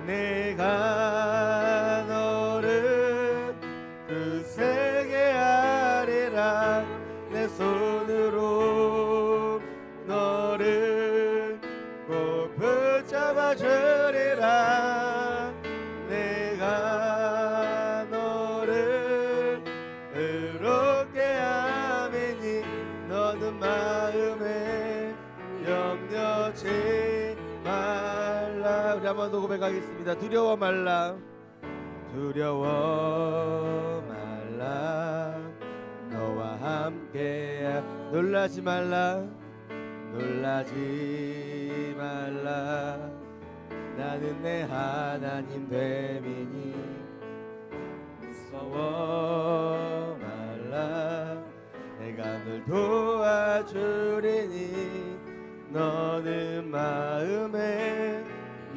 내가 너를 굳세게 하리라. 내 손으로 너를 꼭 붙잡아 주리라. 내가 너를 의롭게 하매니 너는 마음에 염려치 말라. 우리 한번 더 고백하겠습니다. 두려워 말라. 두려워 말라. 너와 함께 놀라지 말라. 놀라지 말라. 나는 내 하나님 됨이니 무서워 말라. 내가 널 도와주리니 너는 마음에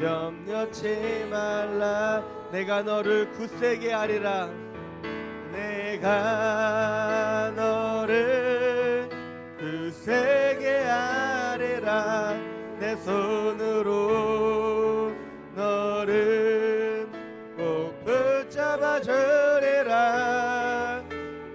염려치 말라. 내가 너를 굳세게 하리라. 내가 너를 굳세게 하리라. 내 손으로 너를 꼭 붙잡아 주리라.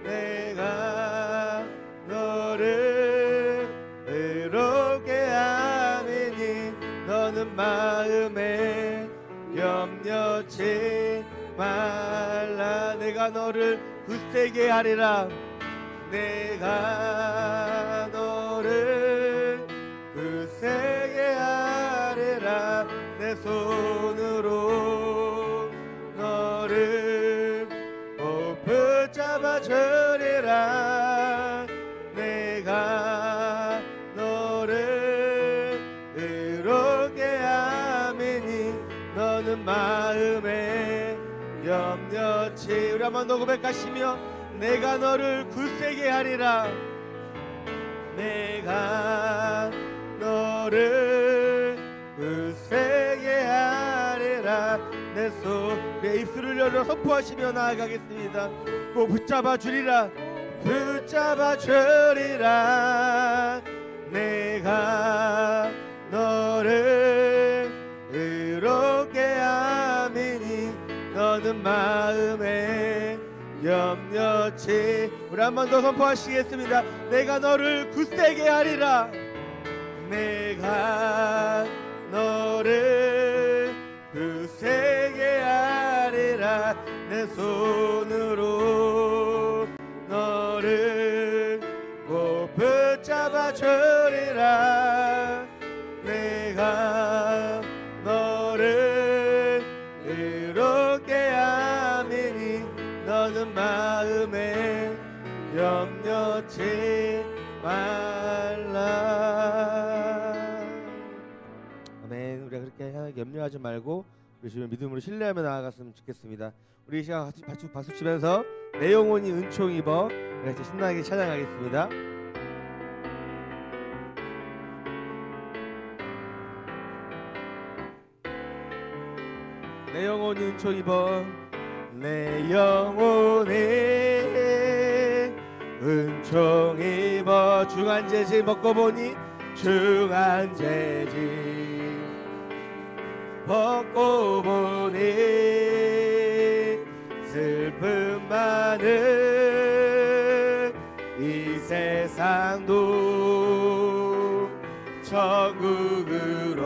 내가 너를 의롭게 하매니 너는 마음에 염려치 말라. 내가 너를 굳세게 하리라. 내가 너를 굳세게 하리라. 내 손으로 너를 꼭 붙잡아 주리라. 내가 너를 의롭게 하매니 너는 마음에 염려치. 우리 한번 더 고백하시며 내가 너를 굳세게 하리라. 내가 너를 굳세게 하리라. 내 입술을 열어 선포하시며 나아가겠습니다. 꼭 붙잡아 주리라. 붙잡아 주리라. 내가 너를 의롭게 하매니 너는 마음에 염려치. 우리 한 번 더 선포하시겠습니다. 내가 너를 굳세게 하리라. 내가 너를 굳세게 하리라. 내 손으로 너를 꼭 붙잡아 주리라. 내가 너를 의롭게 하매니 너는 마음에 염려치 말라. 아멘. 우리가 그렇게 염려하지 말고 열심히 믿음으로 신뢰하며 나아갔으면 좋겠습니다. 우리 이 시간 같이 박수 치면서 내 영혼이 은총 입어 같이 신나게 찬양하겠습니다. 내 영혼이 은총 입어. 내 영혼이 은총 입어. 중한 재질 먹고 보니 중한 재질 벗고 보니 슬픔 많은 이 세상도 천국으로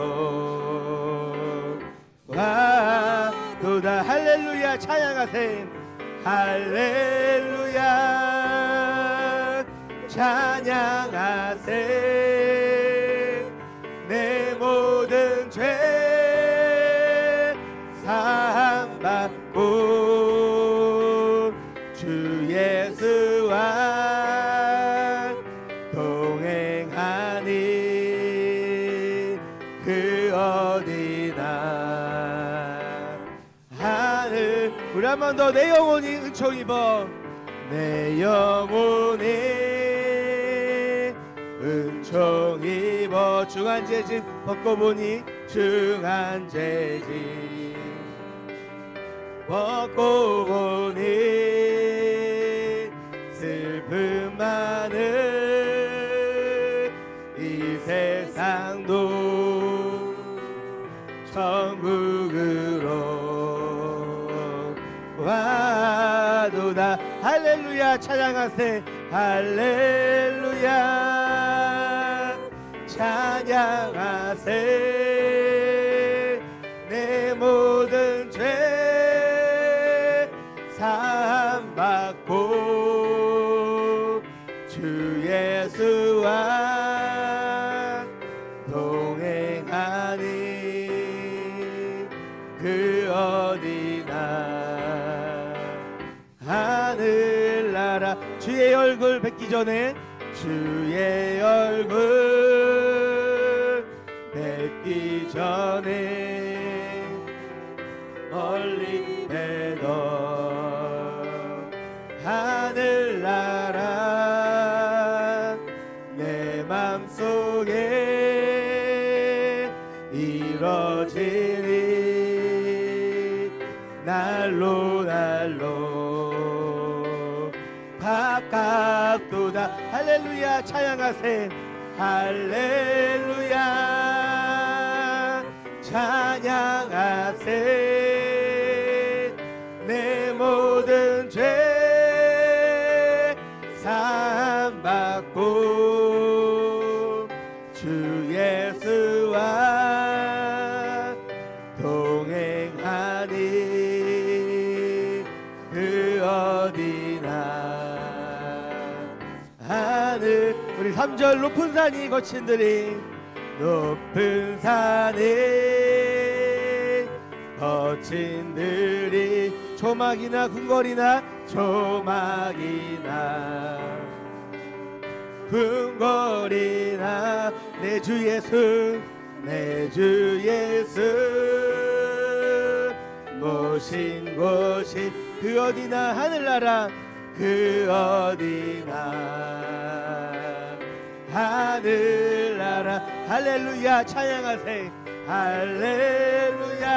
가도다. 할렐루야 찬양하세. 할렐루야 찬양하세. 내 모든 죄 사함받고 주 예수와 동행하니 그 어디나 하늘. 우리 한 번 더. 내 영혼이 은총 입어. 내 영혼이 은총 입어. 중한 재진 벗고 보니 중한 재진 벗고 보니 슬픔 많은 이 세상도 천국으로 할렐루야 찬양하세 할렐루야 찬양하세 내 모든 죄 사함받고 주 예수와 동행하니 그 어디나 하늘나라 주의 얼굴 뵙기 전에 주의 얼굴 뵙기 전에 멀리 뵈던 하늘나라 내 맘속에 이뤄지니 날로 날로 가깝도다 할렐루야 찬양하세 할렐루야 찬양하세 내 모든 죄 사함받고 주 예수와 동행하니 그 어디나 하늘 우리 3절 높은 산이 거친들이 높은 산에 거친들이 조막이나 궁궐이나 조막이나 궁궐이나 내 주 예수 내 주 예수 모신 곳이 그 어디나 하늘나라 그 어디나 하늘나라 할렐루야 찬양하세 할렐루야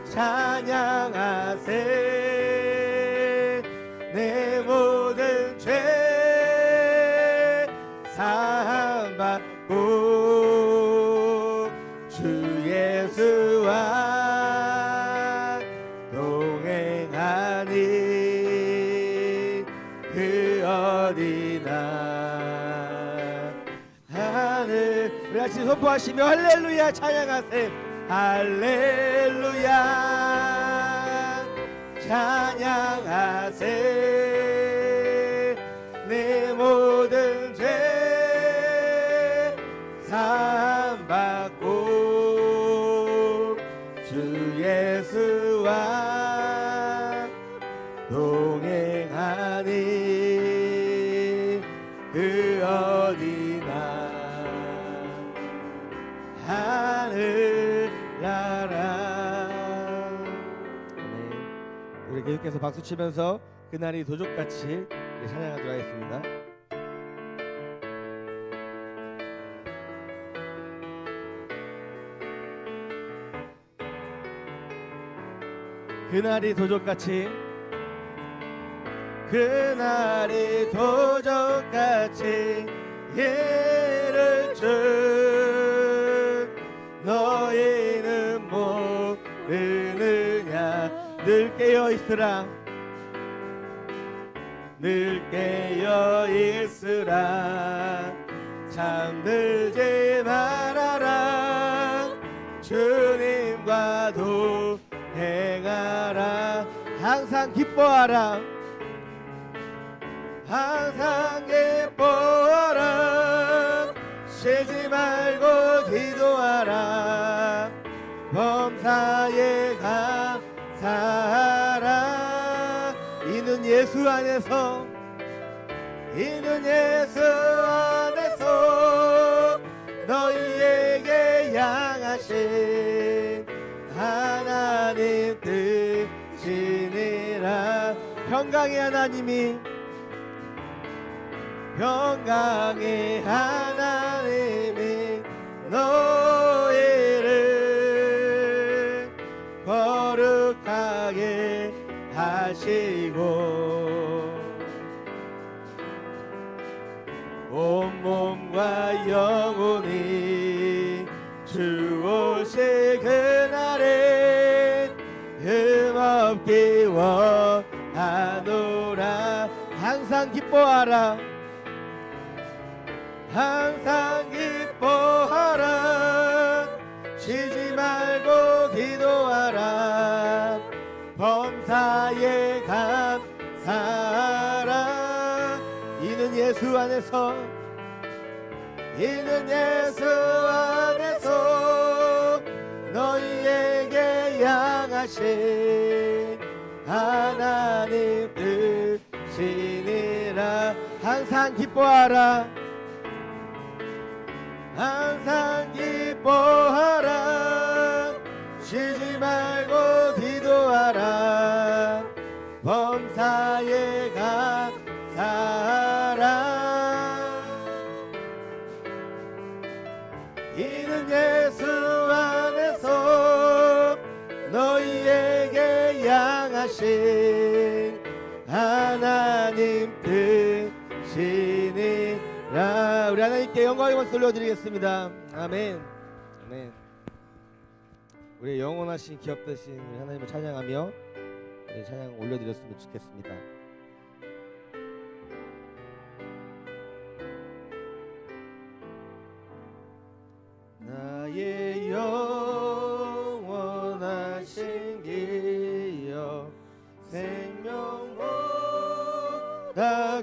찬양하세 내 모든 죄 사함받고 주 예수와 동행하니 그 어디나 하늘 우리 같이 선포하시며 할렐루야 찬양하세 할렐루야 찬양하세 내 모든 죄 사함받고 주 예수와 동행하니 그 어디나 하늘나라 아멘. 우리 계속해서 박수치면서 그날이 도적같이 찬양하도록 하겠습니다. 그날이 도적같이 그날이 도적같이 예를 줄 너희는 모르느냐 늘 깨어있으라 늘 깨어있으라 잠들지 말아라 주님과 동행하라 항상 기뻐하라 항상 기뻐하라 쉬지 말고 기도하라 범사에 감사하라 이는 예수 안에서 이는 예수 안에서 너희에게 향하신 하나님 뜻이니라 평강의 하나님이 평강의 하나님이 너희를 거룩하게 하시고 온몸과 영혼이 주 오실 그날에 흠없기 원하노라 항상 기뻐하라 항상 기뻐하라 쉬지 말고 기도하라 범사에 감사하라 이는 예수 안에서 너희에게 향하신 하나님 뜻이니라 항상 기뻐하라 항상 기뻐하라 쉬지 말고 기도하라 범사에 감사하라 이는 예수 안에서 너희에게 향하신 하나님 뜻이니라 우리 하나님께 영광의 박수 돌려드리겠습니다. 아멘. 아멘. 우리 영원하신 기업 되신 우리 하나님을 찬양하며 우리 찬양 올려드렸으면 좋겠습니다. 나의 영원하신 기업 생명보다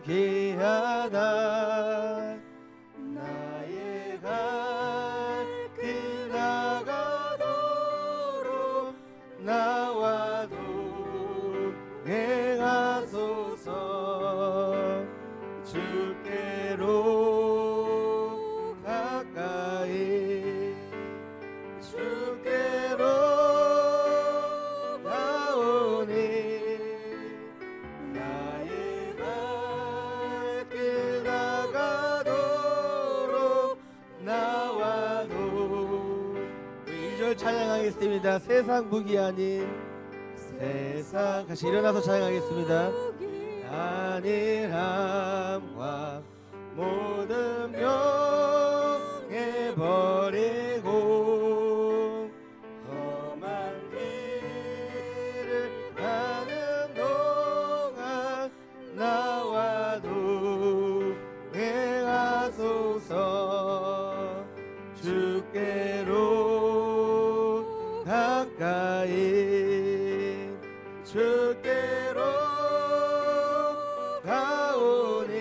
귀하다 나의 갈 길 나가도록 나와 동행하소서 주께로 가까이 주께로 가오니 나의 발길 나가도록 나와도 2절 찬양하겠습니다. 세상 무기 아닌 세상 같이 일어나서 찬양하겠습니다. 안일함과 모든 명예 버리고 험한 길을 가는 동안 나와도 행하소서 주께로 가까이 주께로 가오니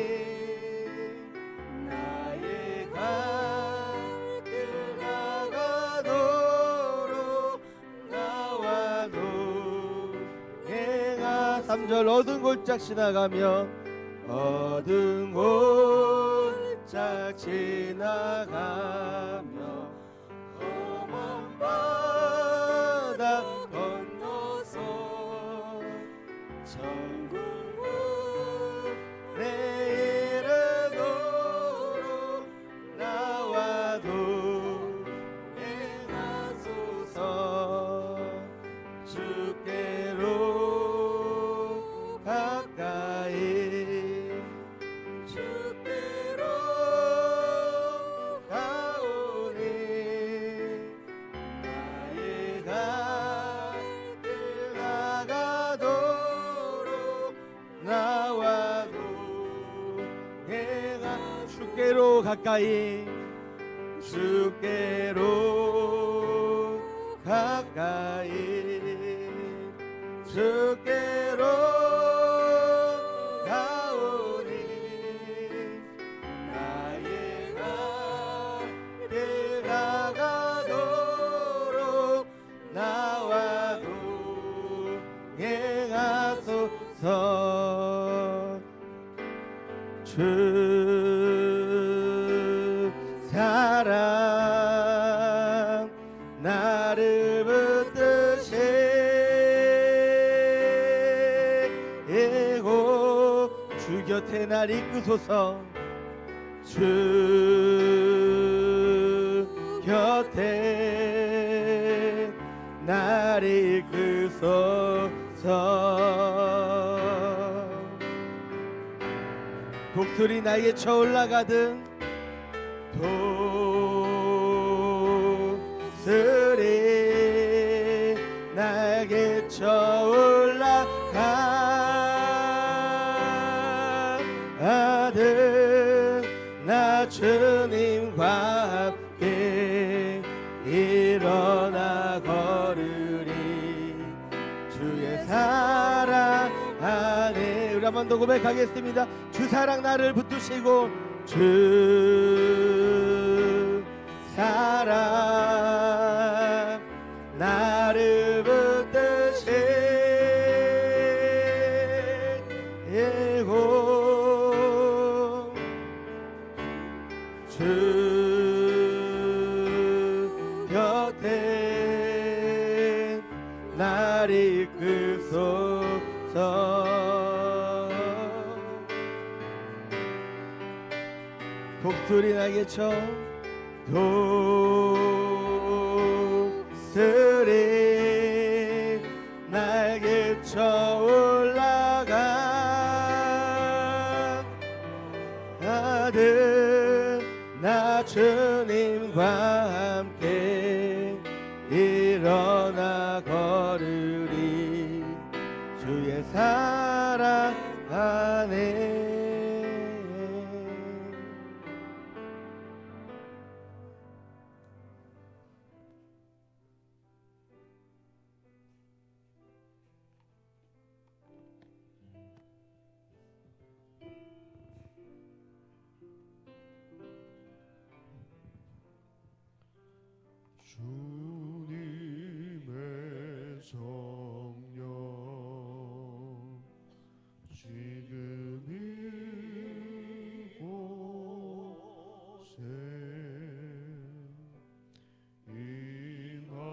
나의 갈길 나가도록 나와도 행하 3절 어두운 골짝 지나가며 어두운 골짝 지나가며 험한 바다 건너서 천국 물에 이르도록 나와도 행하소서 주께로 가까이 주께로 가오니 나의 갈길 나가도록 나와도 행하 주께로 가까이 주께로 가까이 주께로 가오니 나의 갈길 나가도록 나와도 행하소서 주 사랑 나를 붙드시고 주 곁에 날 이끄소서 주 곁에 날 이끄소서 독수리 나에게 쳐올라가든 독수리 나에게 쳐올라가 주님과 함께 일어나 걸으리. 주의 사랑 안에. 우리 한 번 더 고백하겠습니다. 주 사랑 나를 붙드시고 주 사랑 나를 붙드시고 주 곁에 날 이끌소서. 독수리 날개쳐 독수리 날개쳐 올라가 아들 나 주님과 함께 일어나 걸으리. 주의 사랑 안에. 주님의 성령 지금 이곳에 임하소서.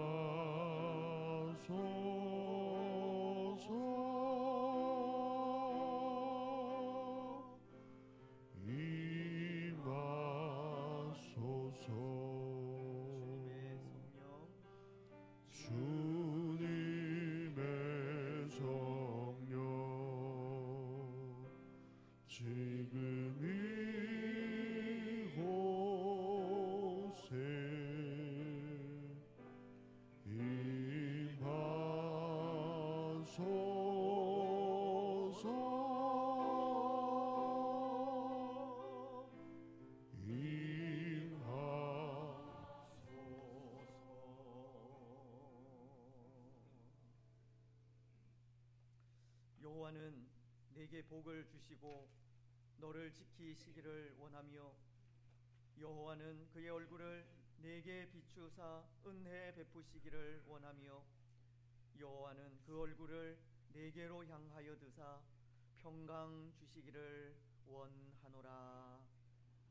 주님의 성령 지금 이곳에 임하소서. 여호와는 내게 복을 주시고 너를 지키시기를 원하며 여호와는 그의 얼굴을 내게 비추사 은혜 베푸시기를 원하며 여호와는 그 얼굴을 내게로 향하여 드사 평강 주시기를 원하노라.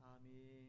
아멘.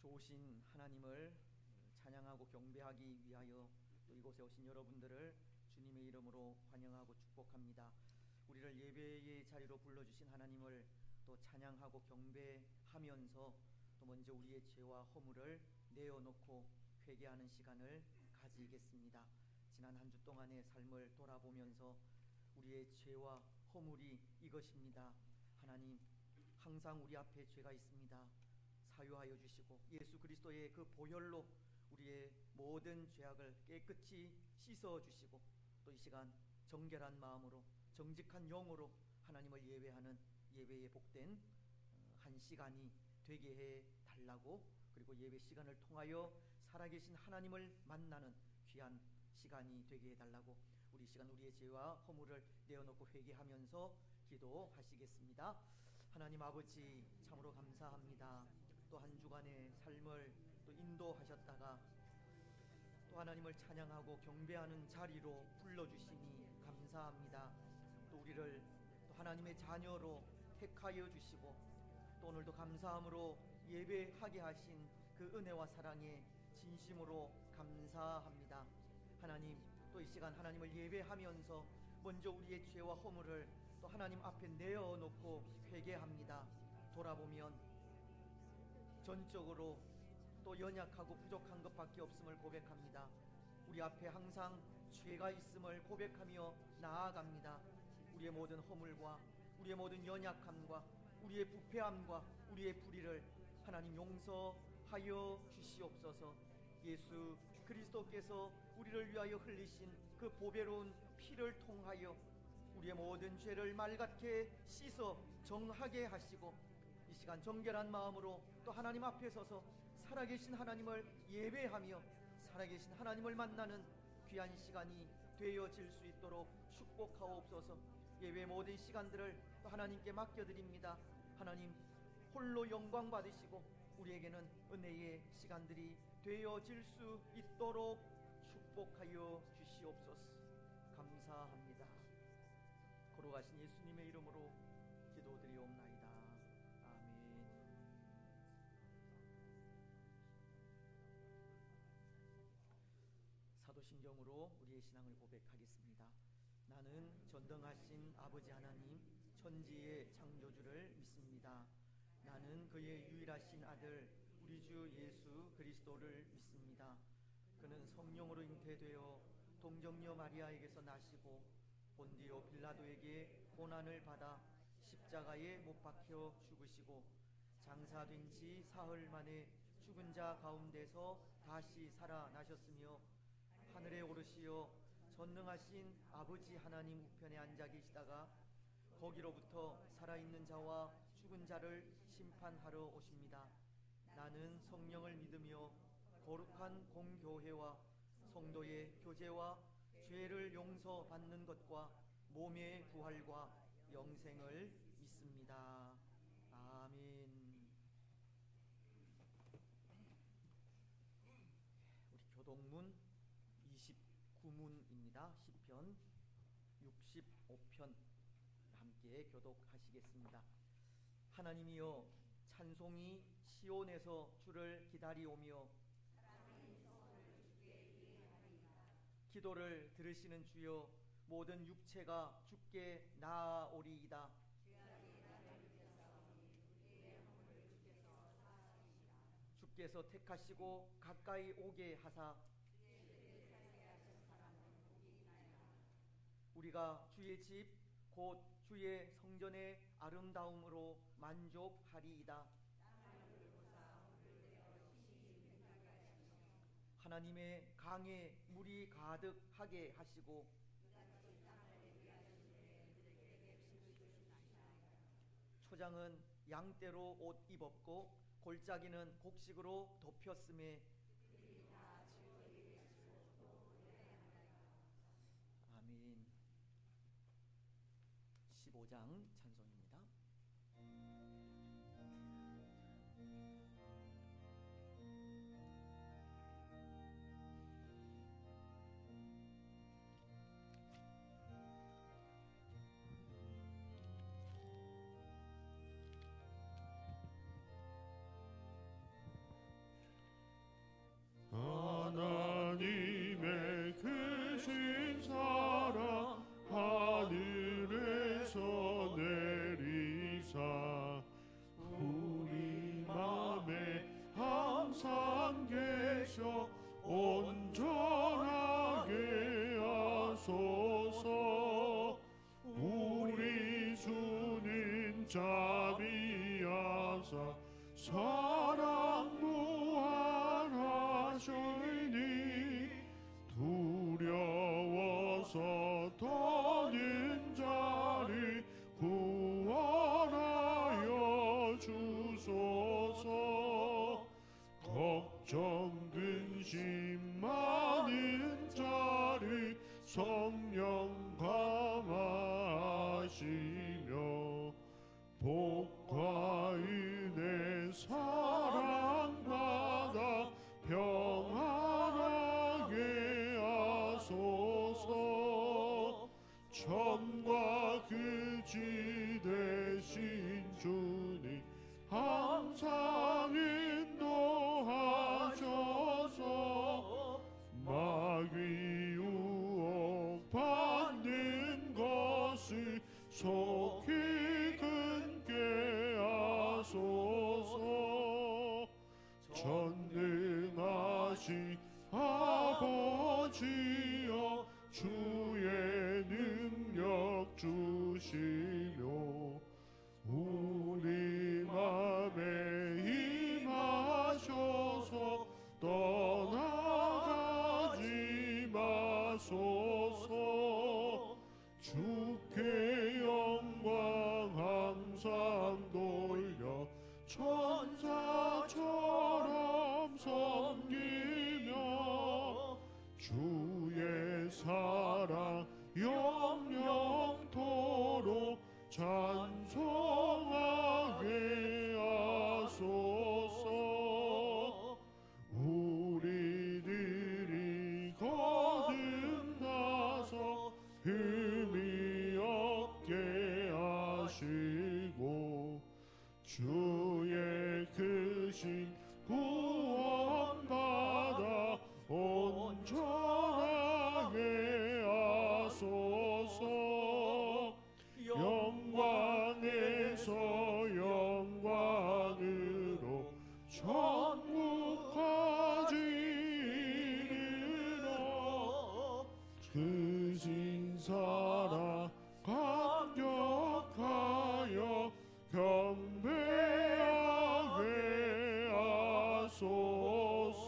좋으신 하나님을 찬양하고 경배하기 위하여 또 이곳에 오신 여러분들을 주님의 이름으로 환영하고 축복합니다. 우리를 예배의 자리로 불러주신 하나님을 또 찬양하고 경배하면서 또 먼저 우리의 죄와 허물을 내어놓고 회개하는 시간을 가지겠습니다. 지난 한 주 동안의 삶을 돌아보면서 우리의 죄와 허물이 이것입니다. 하나님, 항상 우리 앞에 죄가 있습니다. 사유하여 주시고 예수 그리스도의 그 보혈로 우리의 모든 죄악을 깨끗이 씻어 주시고 또 이 시간 정결한 마음으로 정직한 영으로 하나님을 예배하는 예배의 복된 한 시간이 되게 해 달라고, 그리고 예배 시간을 통하여 살아계신 하나님을 만나는 귀한 시간이 되게 해 달라고 우리 시간 우리의 죄와 허물을 내어놓고 회개하면서 기도하시겠습니다. 하나님 아버지, 참으로 감사합니다. 또 한 주간의 삶을 또 인도하셨다가 또 하나님을 찬양하고 경배하는 자리로 불러주시니 감사합니다. 또 우리를 또 하나님의 자녀로 택하여 주시고 또 오늘도 감사함으로 예배하게 하신 그 은혜와 사랑에 진심으로 감사합니다. 하나님, 또 이 시간 하나님을 예배하면서 먼저 우리의 죄와 허물을 또 하나님 앞에 내어놓고 회개합니다. 돌아보면 전적으로 또 연약하고 부족한 것밖에 없음을 고백합니다. 우리 앞에 항상 죄가 있음을 고백하며 나아갑니다. 우리의 모든 허물과 우리의 모든 연약함과 우리의 부패함과 우리의 불의를 하나님 용서하여 주시옵소서. 예수 그리스도께서 우리를 위하여 흘리신 그 보배로운 피를 통하여 우리의 모든 죄를 맑게 씻어 정하게 하시고 이 시간 정결한 마음으로 또 하나님 앞에 서서 살아계신 하나님을 예배하며 살아계신 하나님을 만나는 귀한 시간이 되어질 수 있도록 축복하옵소서. 예배 모든 시간들을 또 하나님께 맡겨드립니다. 하나님 홀로 영광 받으시고 우리에게는 은혜의 시간들이 되어질 수 있도록 축복하여 주시옵소서. 감사합니다. 걸어가신 예수님의 이름으로 기도드리옵나이다. 아멘. 사도신경으로 우리의 신앙을 고백하겠습니다. 나는 전능하신 아버지 하나님 천지의 창조주를 믿습니다. 나는 그의 유일하신 아들 우리 주 예수 그리스도를 믿습니다. 그는 성령으로 잉태되어 동정녀 마리아에게서 나시고 본디오 빌라도에게 고난을 받아 십자가에 못 박혀 죽으시고 장사된 지 사흘 만에 죽은 자 가운데서 다시 살아나셨으며 하늘에 오르시어 전능하신 아버지 하나님 우편에 앉아 계시다가 거기로부터 살아있는 자와 죽은 자를 심판하러 오십니다. 나는 성령을 믿으며 거룩한 공교회와 성도의 교제와 죄를 용서받는 것과 몸의 부활과 영생을 믿습니다. 아멘. 우리 교동문 29문입니다. 시편 65편 함께 교독하시겠습니다. 하나님이여 찬송이 시온에서 주를 기다리오며 기도를 들으시는 주여 모든 육체가 주께 나아오리이다. 주께서 택하시고 가까이 오게 하사 우리가 주의 집 곧 주의 성전의 아름다움으로 만족하리이다. 하나님의 강에 물이 가득하게 하시고 초장은 양떼로 옷 입었고 골짜기는 곡식으로 덮였음에 아멘. 15장 찬송입니다. 하나님의 크신 사랑 하늘에서 내리사 우리 맘에 항상 계셔 온전하게 하소서. 우리 주님 자비하사 사랑 무한하시니 두려워서 더는 자를 구원하여 주소서. 걱정 근심 많은 자를 성령 감화하시며 복과 은혜 사랑받아 평안하게 하소서. 천과 그지 되신 주님 항상 인도하셔서 속히 근께 하소서. 전능하신 아버지여 주의 능력 주시며 우리 맘에 임하셔서 떠나가지 마소서. 주께 영광 항상 돌려 천사처럼 섬기며 주의 사랑 영영토록 찬송하게 하소서. 우리들이 거듭나서 흠이 없게 하시고 주의 크신 구원받아 온전하게 하소서. 영광에서 영광으로 천국까지 이르러 크신 사랑 감격하여 경배하게 하소서.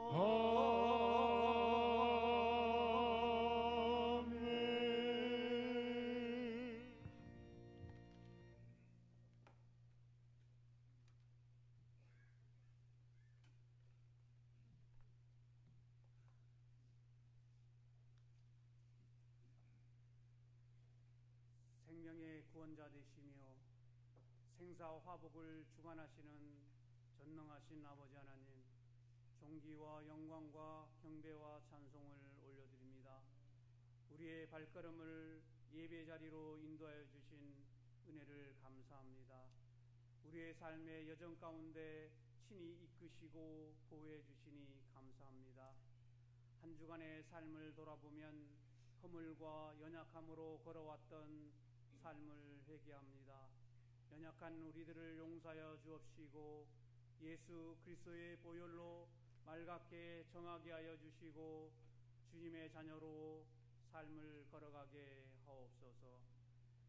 아멘. 생명의 구원자 되시며 생사와 화복을 주관하시는 전능하신 아버지 하나님, 존귀와 영광과 경배와 찬송을 올려드립니다. 우리의 발걸음을 예배 자리로 인도하여 주신 은혜를 감사합니다. 우리의 삶의 여정 가운데 친히 이끄시고 보호해 주시니 감사합니다. 한 주간의 삶을 돌아보면 허물과 연약함으로 걸어왔던 삶을 회개합니다. 연약한 우리들을 용서하여 주옵시고 예수 그리스도의 보혈로 맑게 정하게 하여 주시고 주님의 자녀로 삶을 걸어가게 하옵소서.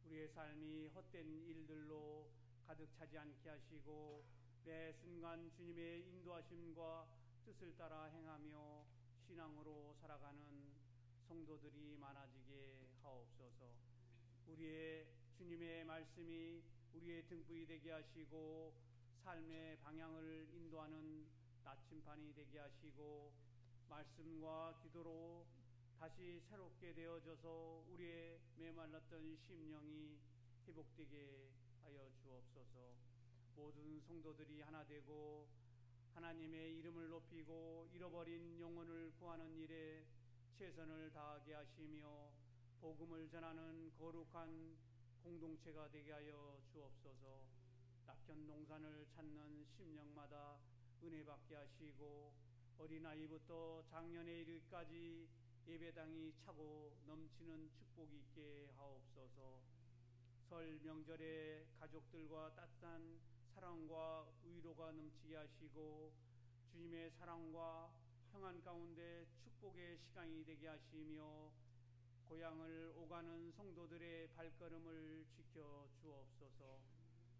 우리의 삶이 헛된 일들로 가득 차지 않게 하시고 매 순간 주님의 인도하심과 뜻을 따라 행하며 신앙으로 살아가는 성도들이 많아지게 하옵소서. 우리의 주님의 말씀이 우리의 등불이 되게 하시고 삶의 방향을 인도하는 나침반이 되게 하시고 말씀과 기도로 다시 새롭게 되어져서 우리의 메말랐던 심령이 회복되게 하여 주옵소서. 모든 성도들이 하나 되고 하나님의 이름을 높이고 잃어버린 영혼을 구하는 일에 최선을 다하게 하시며 복음을 전하는 거룩한 공동체가 되게 하여 주옵소서. 낙현 동산을 찾는 심령마다 은혜 받게 하시고 어린아이부터 장년에 이르기까지 예배당이 차고 넘치는 축복이 있게 하옵소서. 설 명절에 가족들과 따뜻한 사랑과 위로가 넘치게 하시고 주님의 사랑과 평안 가운데 축복의 시간이 되게 하시며 고향을 오가는 성도들의 발걸음을 지켜 주옵소서.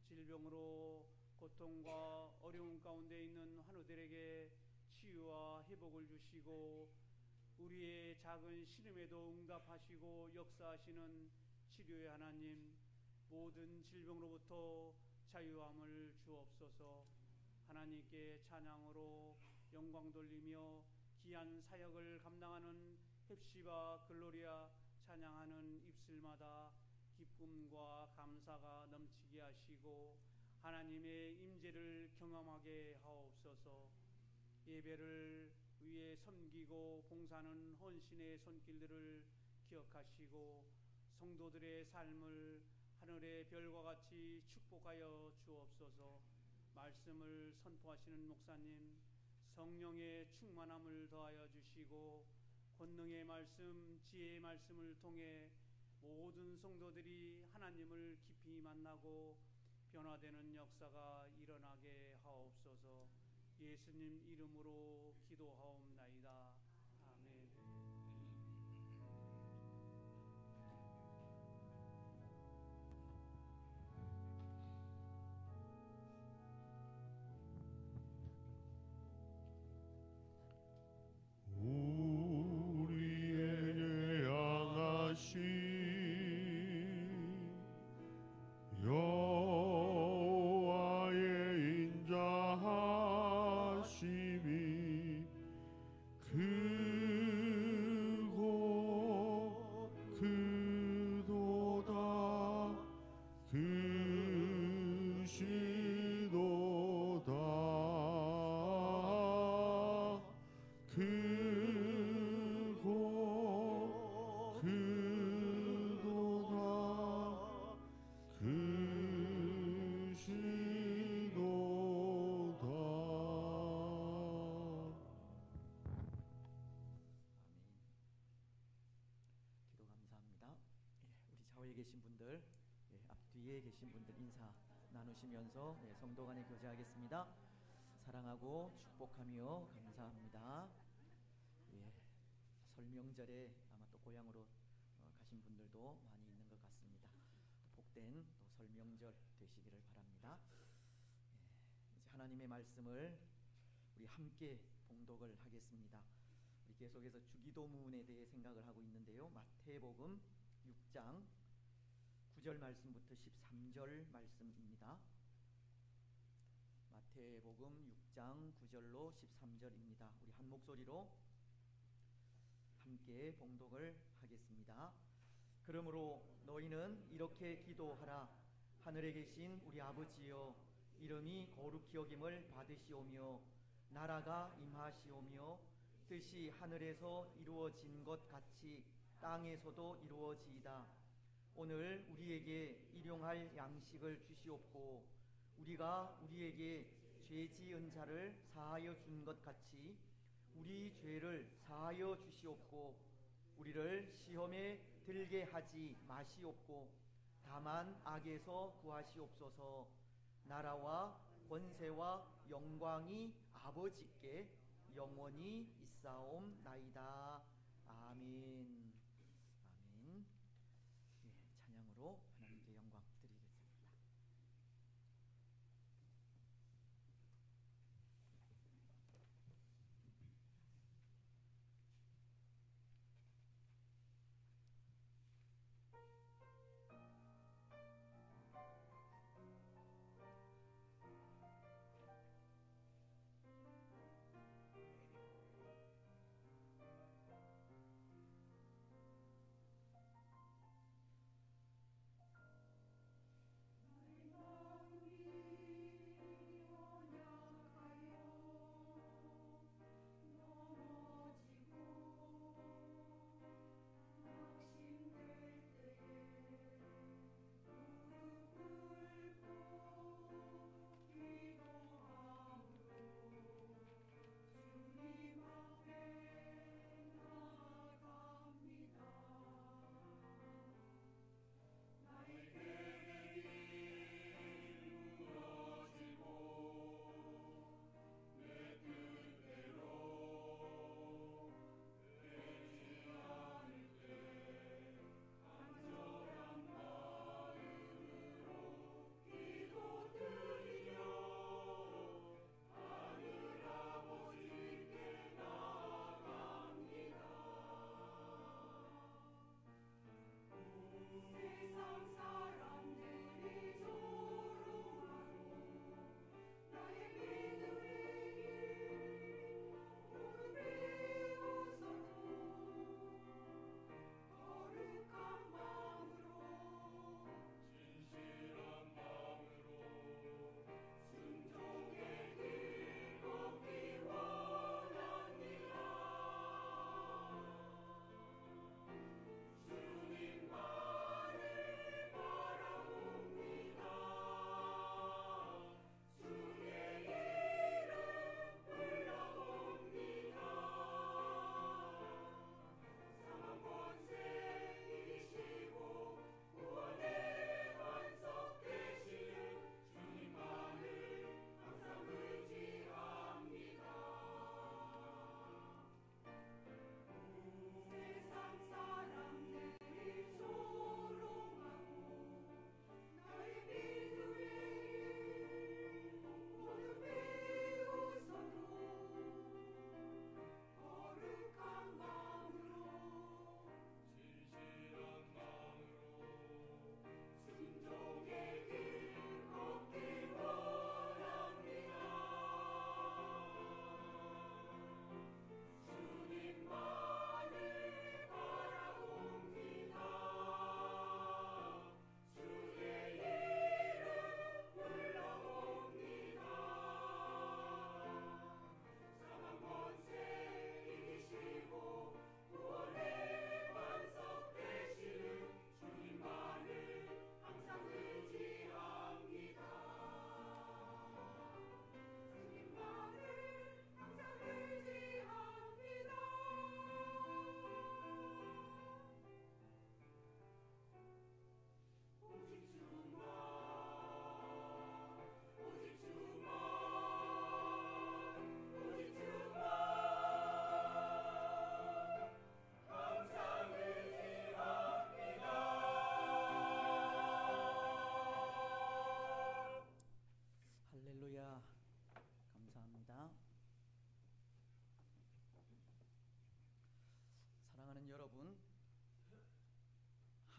질병으로 고통과 어려움 가운데 있는 환우들에게 치유와 회복을 주시고 우리의 작은 신음에도 응답하시고 역사하시는 치료의 하나님, 모든 질병으로부터 자유함을 주옵소서. 하나님께 찬양으로 영광 돌리며 귀한 사역을 감당하는 헵시바 글로리아 찬양하는 입술마다 기쁨과 감사가 넘치게 하시고 하나님의 임재를 경험하게 하옵소서. 예배를 위해 섬기고 봉사하는 헌신의 손길들을 기억하시고 성도들의 삶을 하늘의 별과 같이 축복하여 주옵소서. 말씀을 선포하시는 목사님, 성령의 충만함을 더하여 주시고 권능의 말씀, 지혜의 말씀을 통해 모든 성도들이 하나님을 깊이 만나고 변화되는 역사가 일어나게 하옵소서. 예수님 이름으로 기도하옵나이다. 아멘. 우리에게 향하신 여호와의 인자하심이 크고 크도다 크시도다 크고 크도다 크시도다. 기도 감사합니다. 우리 좌우에 계신 분들, 앞뒤에 계신 분들 인사 나누시면서 성도 간에 교제하겠습니다. 사랑하고 축복하며 감사합니다. 설 명절에 아마 또 고향으로 가신 분들도 많이 있는 것 같습니다. 복된 또 설 명절 되시기를 바랍니다. 이제 하나님의 말씀을 우리 함께 봉독을 하겠습니다. 우리 계속해서 주기도문에 대해 생각을 하고 있는데요. 마태복음 6장 9절 말씀부터 13절 말씀입니다. 마태복음 6장 9절로 13절입니다. 우리 한 목소리로 함께 봉독을 하겠습니다. 그러므로 너희는 이렇게 기도하라. 하늘에 계신 우리 아버지여, 이름이 거룩히 여김을 받으시오며 나라가 임하시오며 뜻이 하늘에서 이루어진 것 같이 땅에서도 이루어지이다. 오늘 우리에게 일용할 양식을 주시옵고 우리가 우리에게 죄 지은 자를 사하여 준 것 같이 우리 죄를 사하여 주시옵고 우리를 시험에 들게 하지 마시옵고 다만 악에서 구하시옵소서. 나라와 권세와 영광이 아버지께 영원히 있사옵나이다. 아멘. 아멘. 찬양으로 하나님께 영광 드리겠습니다.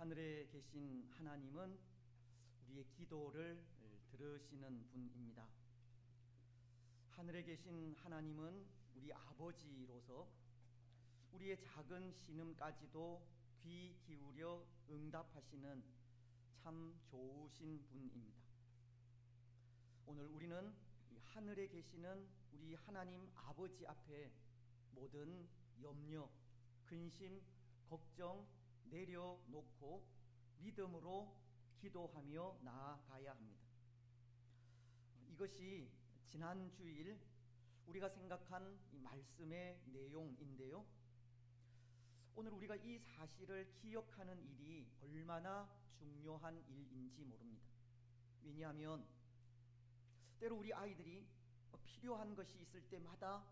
하늘에 계신 하나님은 우리의 기도를 들으시는 분입니다. 하늘에 계신 하나님은 우리 아버지로서 우리의 작은 신음까지도 귀 기울여 응답하시는 참 좋으신 분입니다. 오늘 우리는 이 하늘에 계시는 우리 하나님 아버지 앞에 모든 염려, 근심, 걱정 내려놓고 믿음으로 기도하며 나아가야 합니다. 이것이 지난 주일 우리가 생각한 이 말씀의 내용인데요. 오늘 우리가 이 사실을 기억하는 일이 얼마나 중요한 일인지 모릅니다. 왜냐하면 때로 우리 아이들이 필요한 것이 있을 때마다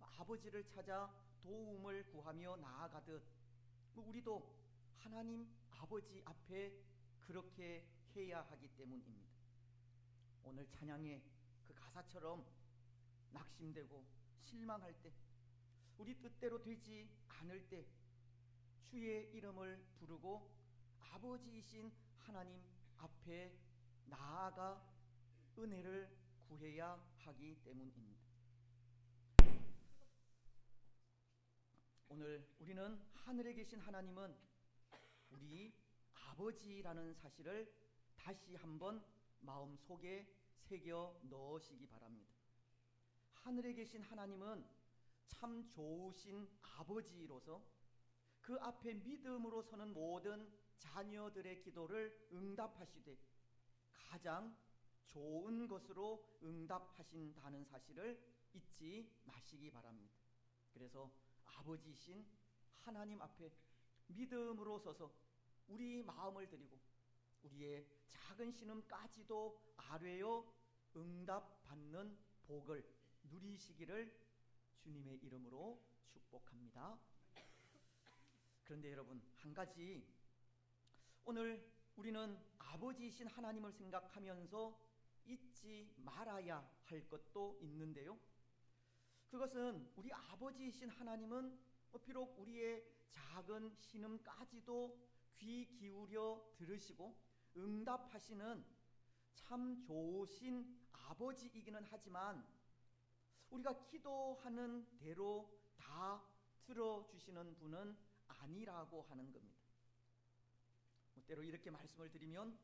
아버지를 찾아 도움을 구하며 나아가듯 우리도 하나님 아버지 앞에 그렇게 해야 하기 때문입니다. 오늘 찬양의 그 가사처럼 낙심되고 실망할 때, 우리 뜻대로 되지 않을 때 주의 이름을 부르고 아버지이신 하나님 앞에 나아가 은혜를 구해야 하기 때문입니다. 오늘 우리는 하늘에 계신 하나님은 우리 아버지라는 사실을 다시 한번 마음속에 새겨 넣으시기 바랍니다. 하늘에 계신 하나님은 참 좋으신 아버지로서 그 앞에 믿음으로 서는 모든 자녀들의 기도를 응답하시되 가장 좋은 것으로 응답하신다는 사실을 잊지 마시기 바랍니다. 그래서 아버지이신 하나님 앞에 믿음으로 서서 우리 마음을 드리고 우리의 작은 신음까지도 아뢰어 응답받는 복을 누리시기를 주님의 이름으로 축복합니다. 그런데 여러분, 한 가지 오늘 우리는 아버지이신 하나님을 생각하면서 잊지 말아야 할 것도 있는데요. 그것은 우리 아버지이신 하나님은 비록 우리의 작은 신음까지도 귀 기울여 들으시고 응답하시는 참 좋으신 아버지이기는 하지만 우리가 기도하는 대로 다 들어주시는 분은 아니라고 하는 겁니다. 때로 이렇게 말씀을 드리면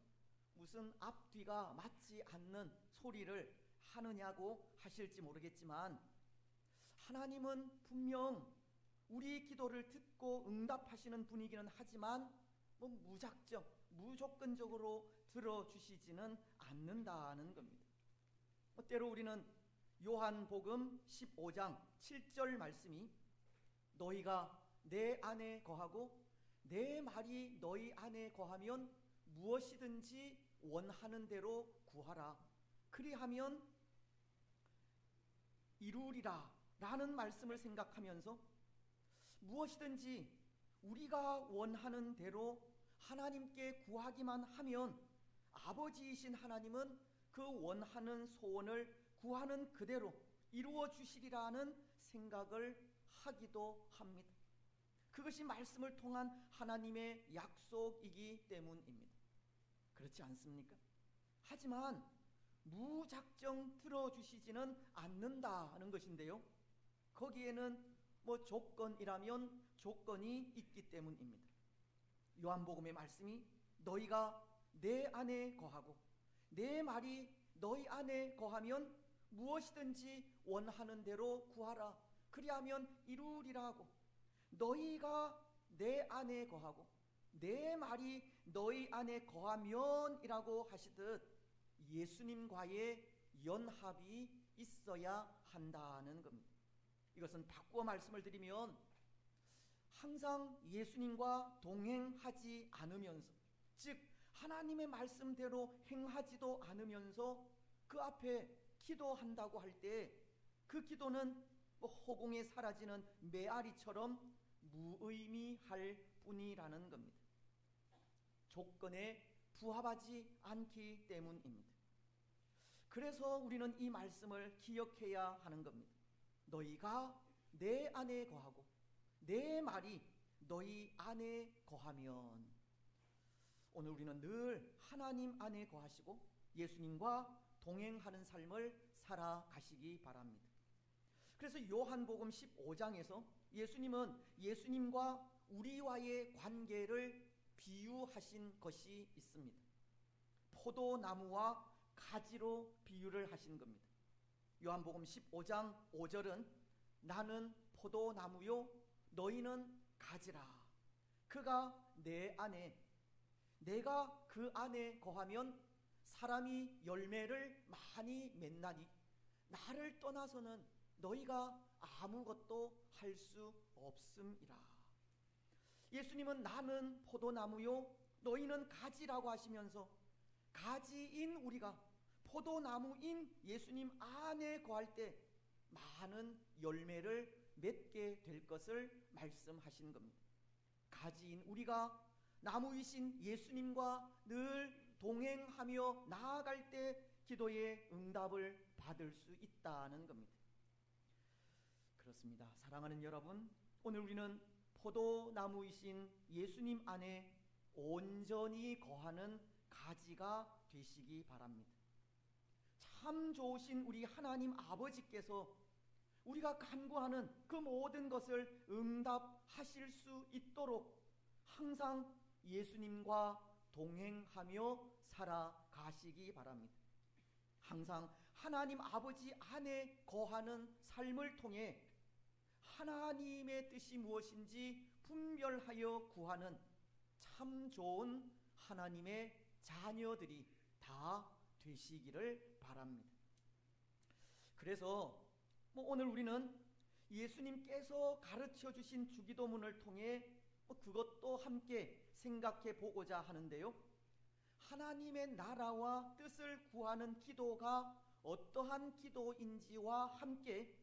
무슨 앞뒤가 맞지 않는 소리를 하느냐고 하실지 모르겠지만 하나님은 분명 우리 기도를 듣고 응답하시는 분이기는 하지만 무작정, 무조건적으로 들어주시지는 않는다는 겁니다. 때로 우리는 요한복음 15장 7절 말씀이 너희가 내 안에 거하고 내 말이 너희 안에 거하면 무엇이든지 원하는 대로 구하라 그리하면 이루리라 라는 말씀을 생각하면서 무엇이든지 우리가 원하는 대로 하나님께 구하기만 하면 아버지이신 하나님은 그 원하는 소원을 구하는 그대로 이루어 주시리라는 생각을 하기도 합니다. 그것이 말씀을 통한 하나님의 약속이기 때문입니다. 그렇지 않습니까? 하지만 무작정 들어주시지는 않는다는 것인데요. 거기에는 조건이라면 조건이 있기 때문입니다. 요한복음의 말씀이 너희가 내 안에 거하고 내 말이 너희 안에 거하면 무엇이든지 원하는 대로 구하라 그리하면 이루리라고 너희가 내 안에 거하고 내 말이 너희 안에 거하면이라고 하시듯 예수님과의 연합이 있어야 한다는 겁니다. 이것은 바꾸어 말씀을 드리면 항상 예수님과 동행하지 않으면서 즉 하나님의 말씀대로 행하지도 않으면서 그 앞에 기도한다고 할 때 그 기도는 허공에 사라지는 메아리처럼 무의미할 뿐이라는 겁니다. 조건에 부합하지 않기 때문입니다. 그래서 우리는 이 말씀을 기억해야 하는 겁니다. 너희가 내 안에 거하고 내 말이 너희 안에 거하면 오늘 우리는 늘 하나님 안에 거하시고 예수님과 동행하는 삶을 살아가시기 바랍니다. 그래서 요한복음 15장에서 예수님은 예수님과 우리와의 관계를 비유하신 것이 있습니다. 포도나무와 가지로 비유를 하신 겁니다. 요한복음 15장 5절은 나는 포도나무요 너희는 가지라. 그가 내 안에 내가 그 안에 거하면 사람이 열매를 많이 맺나니 나를 떠나서는 너희가 아무것도 할 수 없음이라. 예수님은 나는 포도나무요 너희는 가지라고 하시면서 가지인 우리가 포도나무인 예수님 안에 거할 때 많은 열매를 맺게 될 것을 말씀하신 겁니다. 가지인 우리가 나무이신 예수님과 늘 동행하며 나아갈 때 기도의 응답을 받을 수 있다는 겁니다. 그렇습니다. 사랑하는 여러분, 오늘 우리는 포도나무이신 예수님 안에 온전히 거하는 가지가 되시기 바랍니다. 참 좋으신 우리 하나님 아버지께서 우리가 간구하는 그 모든 것을 응답하실 수 있도록 항상 예수님과 동행하며 살아가시기 바랍니다. 항상 하나님 아버지 안에 거하는 삶을 통해 하나님의 뜻이 무엇인지 분별하여 구하는 참 좋은 하나님의 자녀들이 다 되시기를 바랍니다. 그래서 오늘 우리는 예수님께서 가르쳐 주신 주기도문을 통해 그것도 함께 생각해 보고자 하는데요. 하나님의 나라와 뜻을 구하는 기도가 어떠한 기도인지와 함께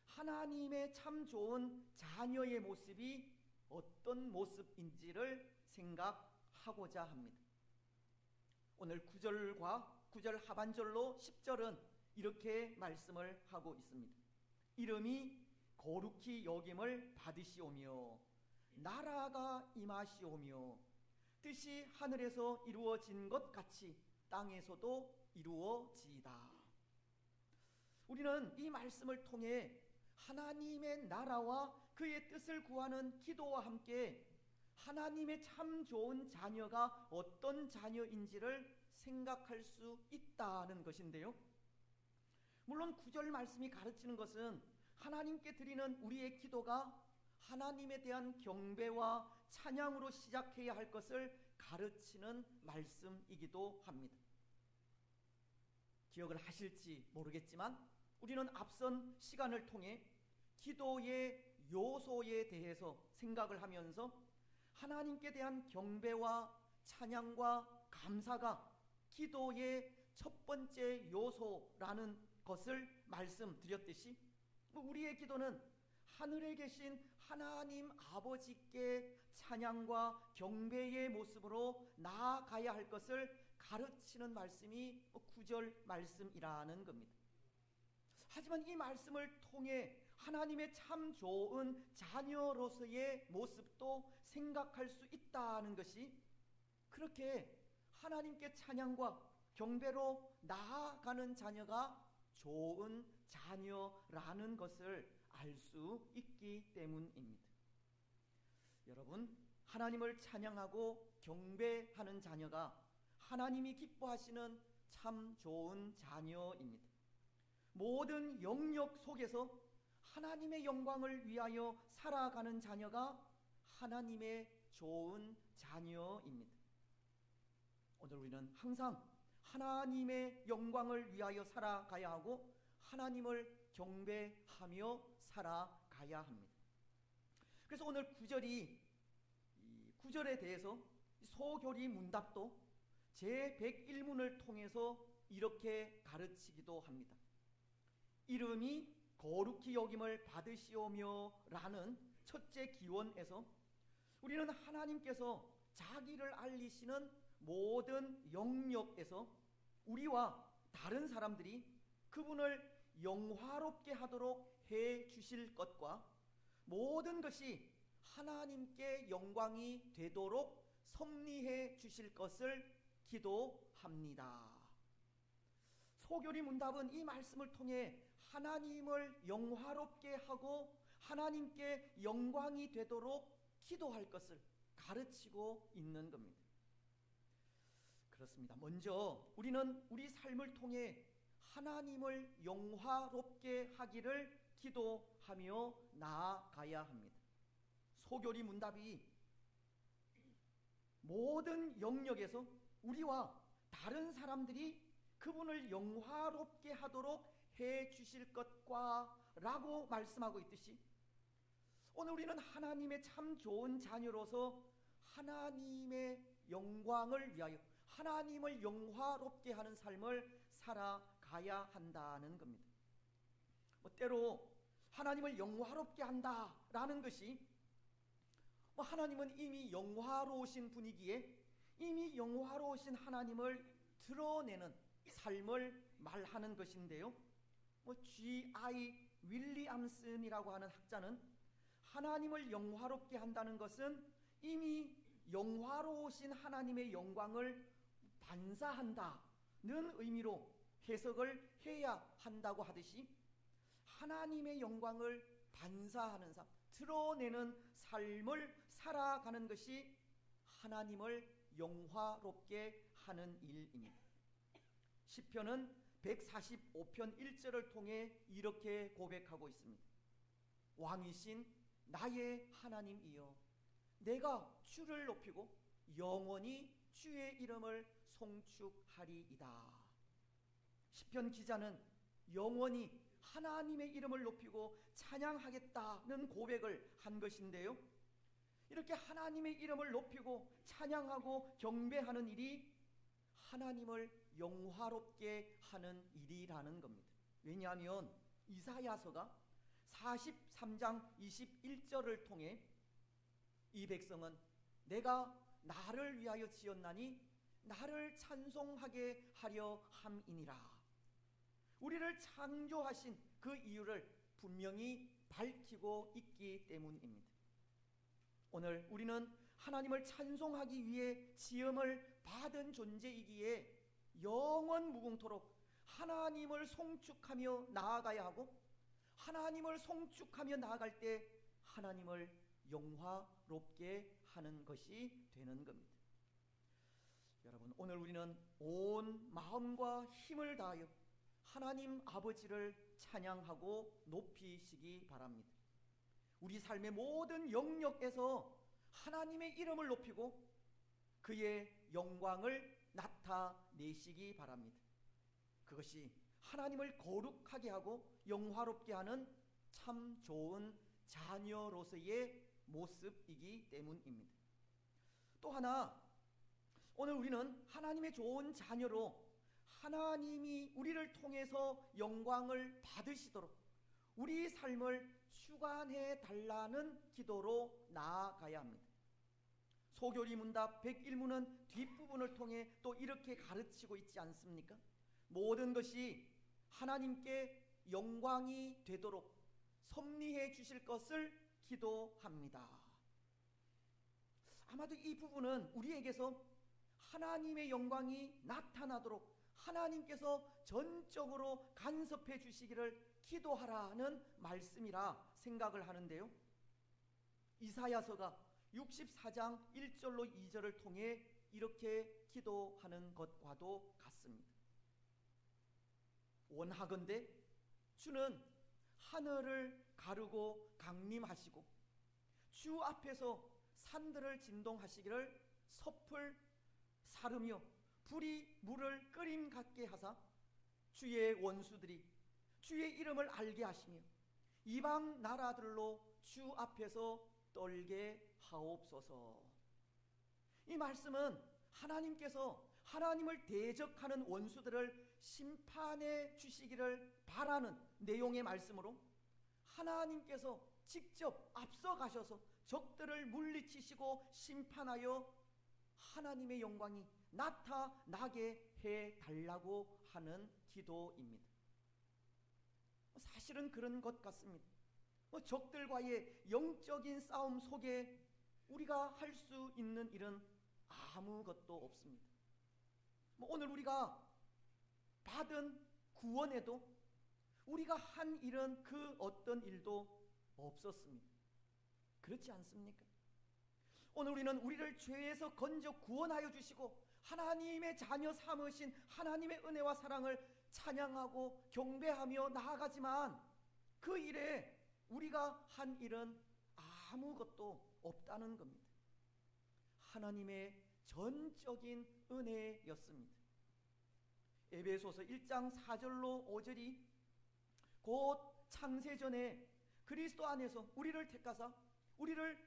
하나님의 참 좋은 자녀의 모습이 어떤 모습인지를 생각하고자 합니다. 오늘 9절과 9절 하반절로 10절은 이렇게 말씀을 하고 있습니다. 이름이 거룩히 여김을 받으시오며 나라가 임하시오며 뜻이 하늘에서 이루어진 것 같이 땅에서도 이루어지이다. 우리는 이 말씀을 통해 하나님의 나라와 그의 뜻을 구하는 기도와 함께 하나님의 참 좋은 자녀가 어떤 자녀인지를 생각할 수 있다는 것인데요. 물론 9절 말씀이 가르치는 것은 하나님께 드리는 우리의 기도가 하나님에 대한 경배와 찬양으로 시작해야 할 것을 가르치는 말씀이기도 합니다. 기억을 하실지 모르겠지만 우리는 앞선 시간을 통해 기도의 요소에 대해서 생각을 하면서 하나님께 대한 경배와 찬양과 감사가 기도의 첫 번째 요소라는 것을 말씀드렸듯이 우리의 기도는 하늘에 계신 하나님 아버지께 찬양과 경배의 모습으로 나아가야 할 것을 가르치는 말씀이 9절 말씀이라는 겁니다. 하지만 이 말씀을 통해 하나님의 참 좋은 자녀로서의 모습도 생각할 수 있다는 것이 그렇게 하나님께 찬양과 경배로 나아가는 자녀가 좋은 자녀라는 것을 알 수 있기 때문입니다. 여러분, 하나님을 찬양하고 경배하는 자녀가 하나님이 기뻐하시는 참 좋은 자녀입니다. 모든 영역 속에서 하나님의 영광을 위하여 살아가는 자녀가 하나님의 좋은 자녀입니다. 오늘 우리는 항상 하나님의 영광을 위하여 살아가야 하고 하나님을 경배하며 살아가야 합니다. 그래서 오늘 9절에 대해서 소교리 문답도 제101문을 통해서 이렇게 가르치기도 합니다. 이름이 거룩히 여김을 받으시오며 라는 첫째 기원에서 우리는 하나님께서 자기를 알리시는 모든 영역에서 우리와 다른 사람들이 그분을 영화롭게 하도록 해 주실 것과 모든 것이 하나님께 영광이 되도록 섭리해 주실 것을 기도합니다. 소교리 문답은 이 말씀을 통해 하나님을 영화롭게 하고 하나님께 영광이 되도록 기도할 것을 가르치고 있는 겁니다. 그렇습니다. 먼저 우리는 우리 삶을 통해 하나님을 영화롭게 하기를 기도하며 나아가야 합니다. 소교리 문답이 모든 영역에서 우리와 다른 사람들이 그분을 영화롭게 하도록 해 주실 것과 라고 말씀하고 있듯이 오늘 우리는 하나님의 참 좋은 자녀로서 하나님의 영광을 위하여 하나님을 영화롭게 하는 삶을 살아가야 한다는 겁니다. 때로 하나님을 영화롭게 한다라는 것이 하나님은 이미 영화로우신 분이기에 이미 영화로우신 하나님을 드러내는 삶을 말하는 것인데요. G.I. 윌리엄슨이라고 하는 학자는 하나님을 영화롭게 한다는 것은 이미 영화로우신 하나님의 영광을 반사한다는 의미로 해석을 해야 한다고 하듯이 하나님의 영광을 반사하는 삶, 드러내는 삶을 살아가는 것이 하나님을 영화롭게 하는 일입니다. 시편은 145편 1절을 통해 이렇게 고백하고 있습니다. 왕이신 나의 하나님이여, 내가 주를 높이고 영원히 주의 이름을 송축하리이다. 시편 기자는 영원히 하나님의 이름을 높이고 찬양하겠다는 고백을 한 것인데요. 이렇게 하나님의 이름을 높이고 찬양하고 경배하는 일이 하나님을 영화롭게 하는 일이라는 겁니다. 왜냐하면 이사야서가 43장 21절을 통해 이 백성은 내가 나를 위하여 지었나니 나를 찬송하게 하려 함이니라. 우리를 창조하신 그 이유를 분명히 밝히고 있기 때문입니다. 오늘 우리는 하나님을 찬송하기 위해 지음을 받은 존재이기에 영원 무궁토록 하나님을 송축하며 나아가야 하고 하나님을 송축하며 나아갈 때 하나님을 영화롭게 하는 것이 되는 겁니다. 여러분, 오늘 우리는 온 마음과 힘을 다하여 하나님 아버지를 찬양하고 높이시기 바랍니다. 우리 삶의 모든 영역에서 하나님의 이름을 높이고 그의 영광을 나타내시기 바랍니다. 그것이 하나님을 거룩하게 하고 영화롭게 하는 참 좋은 자녀로서의 모습이기 때문입니다. 또 하나, 오늘 우리는 하나님의 좋은 자녀로 하나님이 우리를 통해서 영광을 받으시도록 우리 삶을 주관해 달라는 기도로 나아가야 합니다. 소교리 문답 101문은 뒷부분을 통해 또 이렇게 가르치고 있지 않습니까? 모든 것이 하나님께 영광이 되도록 섭리해 주실 것을 기도합니다. 아마도 이 부분은 우리에게서 하나님의 영광이 나타나도록 하나님께서 전적으로 간섭해 주시기를 기도하라는 말씀이라 생각을 하는데요. 이사야서가 64장 1절로 2절을 통해 이렇게 기도하는 것과도 같습니다. 원하건대 주는 하늘을 가르고 강림하시고 주 앞에서 산들을 진동하시기를 섭을 사르며 불이 물을 끓임 같게 하사 주의 원수들이 주의 이름을 알게 하시며 이방 나라들로 주 앞에서 떨게 하옵소서. 이 말씀은 하나님께서 하나님을 대적하는 원수들을 심판해 주시기를 바라는 내용의 말씀으로 하나님께서 직접 앞서가셔서 적들을 물리치시고 심판하여 하나님의 영광이 나타나게 해달라고 하는 기도입니다. 사실은 그런 것 같습니다. 적들과의 영적인 싸움 속에 우리가 할 수 있는 일은 아무것도 없습니다. 오늘 우리가 받은 구원에도 우리가 한 일은 그 어떤 일도 없었습니다. 그렇지 않습니까? 오늘 우리는 우리를 죄에서 건져 구원하여 주시고 하나님의 자녀 삼으신 하나님의 은혜와 사랑을 찬양하고 경배하며 나아가지만 그 일에 우리가 한 일은 아무것도 없다는 겁니다. 하나님의 전적인 은혜였습니다. 에베소서 1장 4절로 5절이 곧 창세전에 그리스도 안에서 우리를 택하사 우리를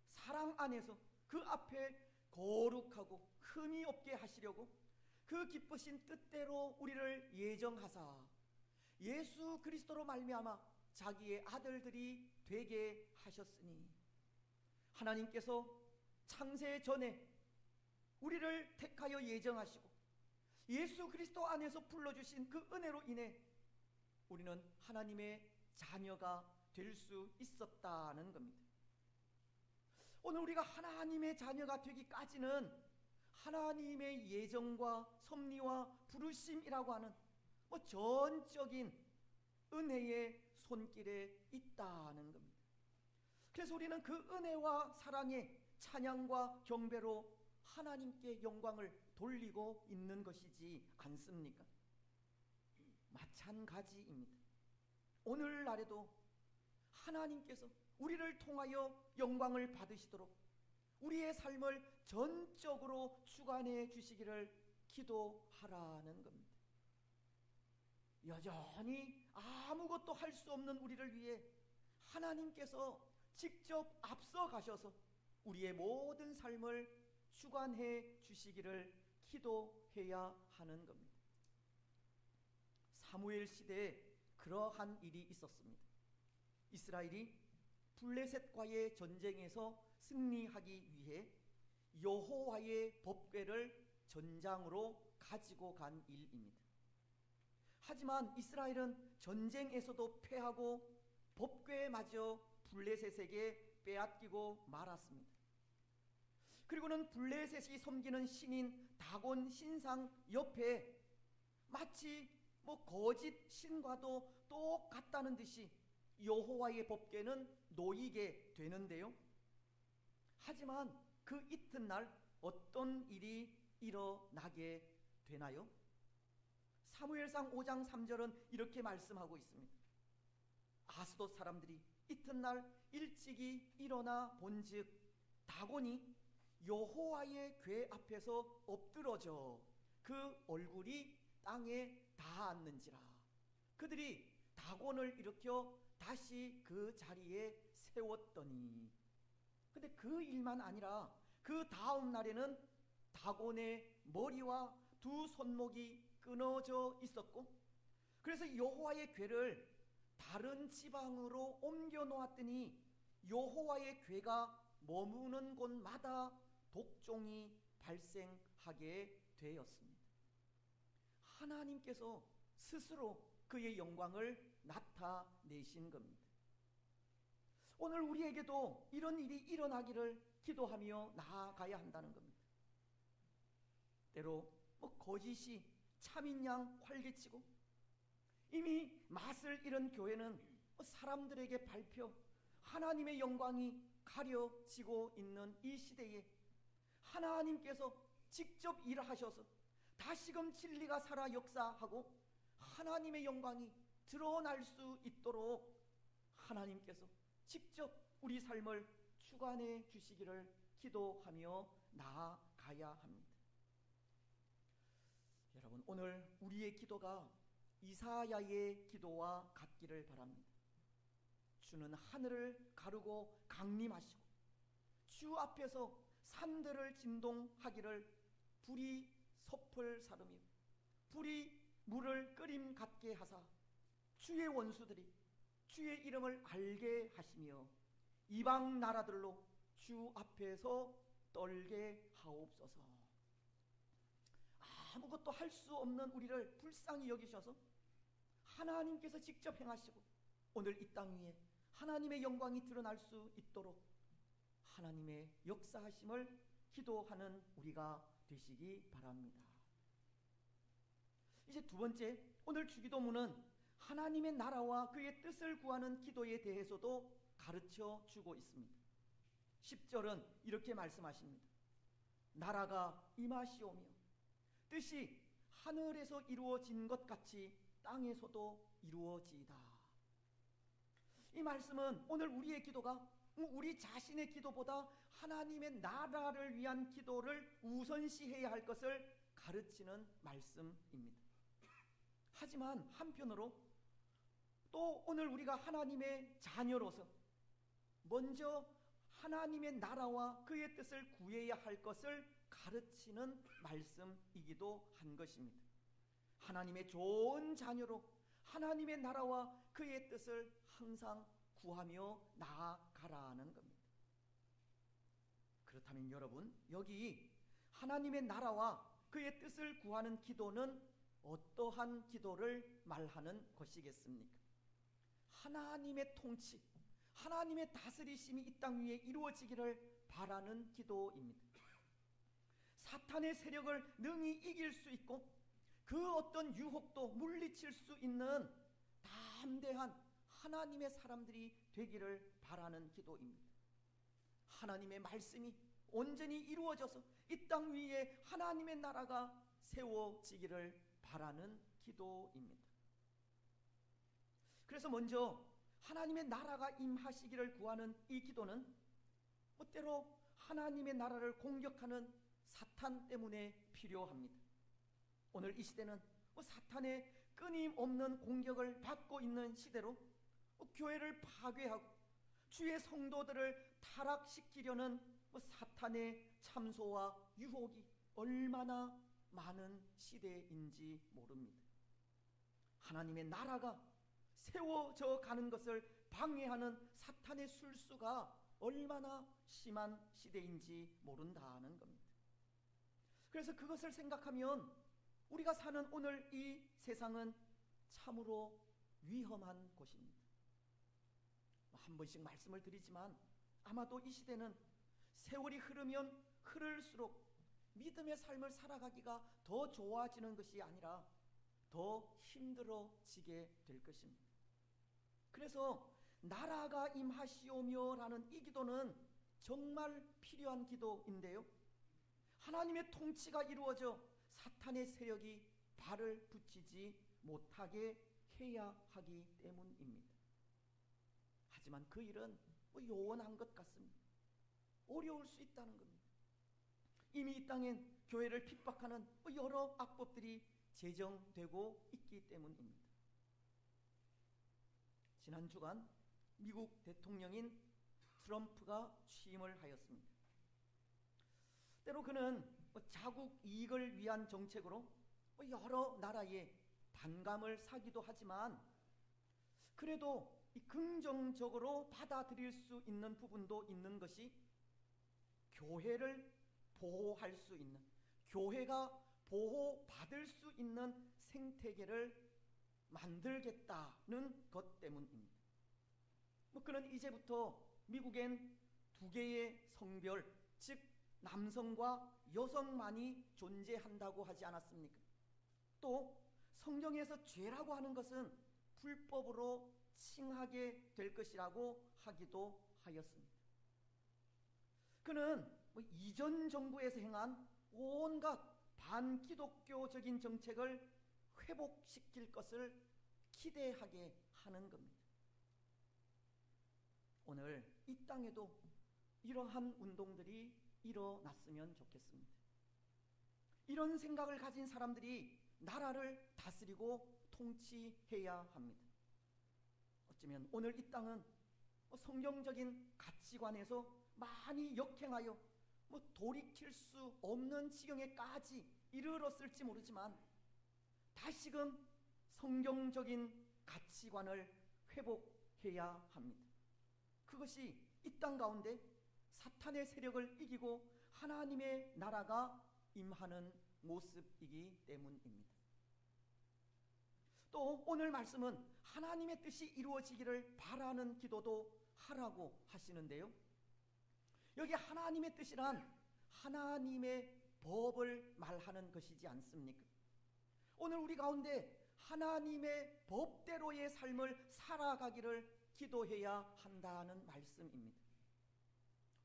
사랑 안에서 그 앞에 거룩하고 흠이 없게 하시려고 그 기쁘신 뜻대로 우리를 예정하사 예수 그리스도로 말미암아 자기의 아들들이 되게 하셨으니 하나님께서 창세 전에 우리를 택하여 예정하시고 예수 그리스도 안에서 불러주신 그 은혜로 인해 우리는 하나님의 자녀가 될 수 있었다는 겁니다. 오늘 우리가 하나님의 자녀가 되기까지는 하나님의 예정과 섭리와 부르심이라고 하는 전적인 은혜의 손길에 있다는 겁니다. 그래서 우리는 그 은혜와 사랑의 찬양과 경배로 하나님께 영광을 돌리고 있는 것이지 않습니까? 마찬가지입니다. 오늘날에도 하나님께서 우리를 통하여 영광을 받으시도록 우리의 삶을 전적으로 주관해 주시기를 기도하라는 겁니다. 여전히 아무것도 할 수 없는 우리를 위해 하나님께서 직접 앞서 가셔서 우리의 모든 삶을 주관해 주시기를 기도해야 하는 겁니다. 사무엘 시대에 그러한 일이 있었습니다. 이스라엘이 블레셋과의 전쟁에서 승리하기 위해 여호와의 법궤를 전장으로 가지고 간 일입니다. 하지만 이스라엘은 전쟁에서도 패하고 법궤마저 블레셋에게 빼앗기고 말았습니다. 그리고는 블레셋이 섬기는 신인 다곤 신상 옆에 마치 거짓 신과도 똑같다는 듯이 여호와의 법궤는 놓이게 되는데요. 하지만 그 이튿날 어떤 일이 일어나게 되나요? 사무엘상 5장 3절은 이렇게 말씀하고 있습니다. 아스돗 사람들이 이튿날 일찍이 일어나 본즉 다곤이 여호와의 궤 앞에서 엎드러져 그 얼굴이 땅에 닿았는지라. 그들이 다곤을 일으켜 다시 그 자리에 세웠더니, 근데 그 일만 아니라 그 다음 날에는 다곤의 머리와 두 손목이 끊어져 있었고, 그래서 여호와의 궤를 다른 지방으로 옮겨 놓았더니 여호와의 궤가 머무는 곳마다 독종이 발생하게 되었습니다. 하나님께서 스스로 그의 영광을 나타내신 겁니다. 오늘 우리에게도 이런 일이 일어나기를 기도하며 나아가야 한다는 겁니다. 때로 거짓이 참인 양 활개치고 이미 맛을 잃은 교회는 사람들에게 밟혀 하나님의 영광이 가려지고 있는 이 시대에 하나님께서 직접 일하셔서 다시금 진리가 살아 역사하고 하나님의 영광이 드러날 수 있도록 하나님께서 직접 우리 삶을 주관해 주시기를 기도하며 나아가야 합니다. 여러분, 오늘 우리의 기도가 이사야의 기도와 같기를 바랍니다. 주는 하늘을 가르고 강림하시고 주 앞에서 산들을 진동하기를 불이 섭을 사르며 불이 물을 끓임 같게 하사 주의 원수들이 주의 이름을 알게 하시며 이방 나라들로 주 앞에서 떨게 하옵소서. 아무것도 할 수 없는 우리를 불쌍히 여기셔서 하나님께서 직접 행하시고 오늘 이 땅 위에 하나님의 영광이 드러날 수 있도록 하나님의 역사하심을 기도하는 우리가 되시기 바랍니다. 이제 두 번째, 오늘 주기도문은 하나님의 나라와 그의 뜻을 구하는 기도에 대해서도 가르쳐 주고 있습니다. 10절은 이렇게 말씀하십니다. 나라가 임하시오며 뜻이 하늘에서 이루어진 것 같이 땅에서도 이루어지이다. 이 말씀은 오늘 우리의 기도가 우리 자신의 기도보다 하나님의 나라를 위한 기도를 우선시해야 할 것을 가르치는 말씀입니다. 하지만 한편으로 또 오늘 우리가 하나님의 자녀로서 먼저 하나님의 나라와 그의 뜻을 구해야 할 것을 가르치는 말씀이기도 한 것입니다. 하나님의 좋은 자녀로 하나님의 나라와 그의 뜻을 항상 구하며 나아가라는 겁니다. 그렇다면 여러분, 여기 하나님의 나라와 그의 뜻을 구하는 기도는 어떠한 기도를 말하는 것이겠습니까? 하나님의 통치, 하나님의 다스리심이 이 땅 위에 이루어지기를 바라는 기도입니다. 사탄의 세력을 능히 이길 수 있고 그 어떤 유혹도 물리칠 수 있는 담대한 하나님의 사람들이 되기를 바라는 기도입니다. 하나님의 말씀이 온전히 이루어져서 이 땅 위에 하나님의 나라가 세워지기를 바라는 기도입니다. 그래서 먼저 하나님의 나라가 임하시기를 구하는 이 기도는 때로 하나님의 나라를 공격하는 사탄 때문에 필요합니다. 오늘 이 시대는 사탄의 끊임없는 공격을 받고 있는 시대로 교회를 파괴하고 주의 성도들을 타락시키려는 사탄의 참소와 유혹이 얼마나 많은 시대인지 모릅니다. 하나님의 나라가 세워져 가는 것을 방해하는 사탄의 술수가 얼마나 심한 시대인지 모른다는 겁니다. 그래서 그것을 생각하면 우리가 사는 오늘 이 세상은 참으로 위험한 곳입니다. 한 번씩 말씀을 드리지만 아마도 이 시대는 세월이 흐르면 흐를수록 믿음의 삶을 살아가기가 더 좋아지는 것이 아니라 더 힘들어지게 될 것입니다. 그래서 나라가 임하시오며 라는 이 기도는 정말 필요한 기도인데요, 하나님의 통치가 이루어져 사탄의 세력이 발을 붙이지 못하게 해야 하기 때문입니다. 하지만 그 일은 요원한 것 같습니다. 어려울 수 있다는 겁니다. 이미 이 땅엔 교회를 핍박하는 여러 악법들이 제정되고 있기 때문입니다. 지난 주간 미국 대통령인 트럼프가 취임을 하였습니다. 때로 그는 자국 이익을 위한 정책으로 여러 나라에 반감을 사기도 하지만 그래도 긍정적으로 받아들일 수 있는 부분도 있는 것이 교회를 보호할 수 있는, 교회가 보호받을 수 있는 생태계를 만들겠다는 것 때문입니다. 그는 이제부터 미국엔 두 개의 성별, 즉 남성과 여성만이 존재한다고 하지 않았습니까? 또 성경에서 죄라고 하는 것은 불법으로 칭하게 될 것이라고 하기도 하였습니다. 그는 이전 정부에서 행한 온갖 반기독교적인 정책을 회복시킬 것을 기대하게 하는 겁니다. 오늘 이 땅에도 이러한 운동들이 일어났으면 좋겠습니다. 이런 생각을 가진 사람들이 나라를 다스리고 통치해야 합니다. 어쩌면 오늘 이 땅은 성경적인 가치관에서 많이 역행하여 돌이킬 수 없는 지경에까지 이르렀을지 모르지만 다시금 성경적인 가치관을 회복해야 합니다. 그것이 이 땅 가운데 사탄의 세력을 이기고 하나님의 나라가 임하는 모습이기 때문입니다. 또 오늘 말씀은 하나님의 뜻이 이루어지기를 바라는 기도도 하라고 하시는데요, 여기 하나님의 뜻이란 하나님의 법을 말하는 것이지 않습니까? 오늘 우리 가운데 하나님의 법대로의 삶을 살아가기를 기도해야 한다는 말씀입니다.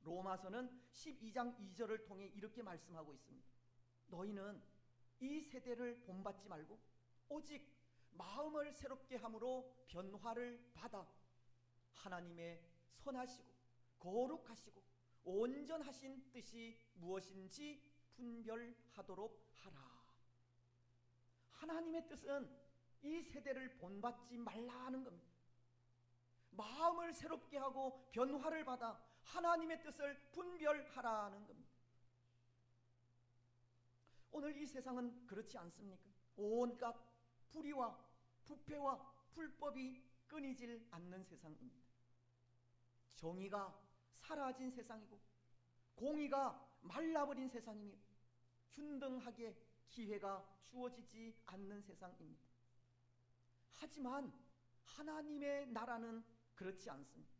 로마서는 12장 2절을 통해 이렇게 말씀하고 있습니다. 너희는 이 세대를 본받지 말고 오직 마음을 새롭게 함으로 변화를 받아 하나님의 선하시고 거룩하시고 온전하신 뜻이 무엇인지 분별하도록 하라. 하나님의 뜻은 이 세대를 본받지 말라 하는 겁니다. 마음을 새롭게 하고 변화를 받아 하나님의 뜻을 분별하라는 겁니다. 오늘 이 세상은 그렇지 않습니까? 온갖 불의와 부패와 불법이 끊이질 않는 세상입니다. 정의가 사라진 세상이고 공의가 말라버린 세상이며 균등하게 기회가 주어지지 않는 세상입니다. 하지만 하나님의 나라는 그렇지 않습니다.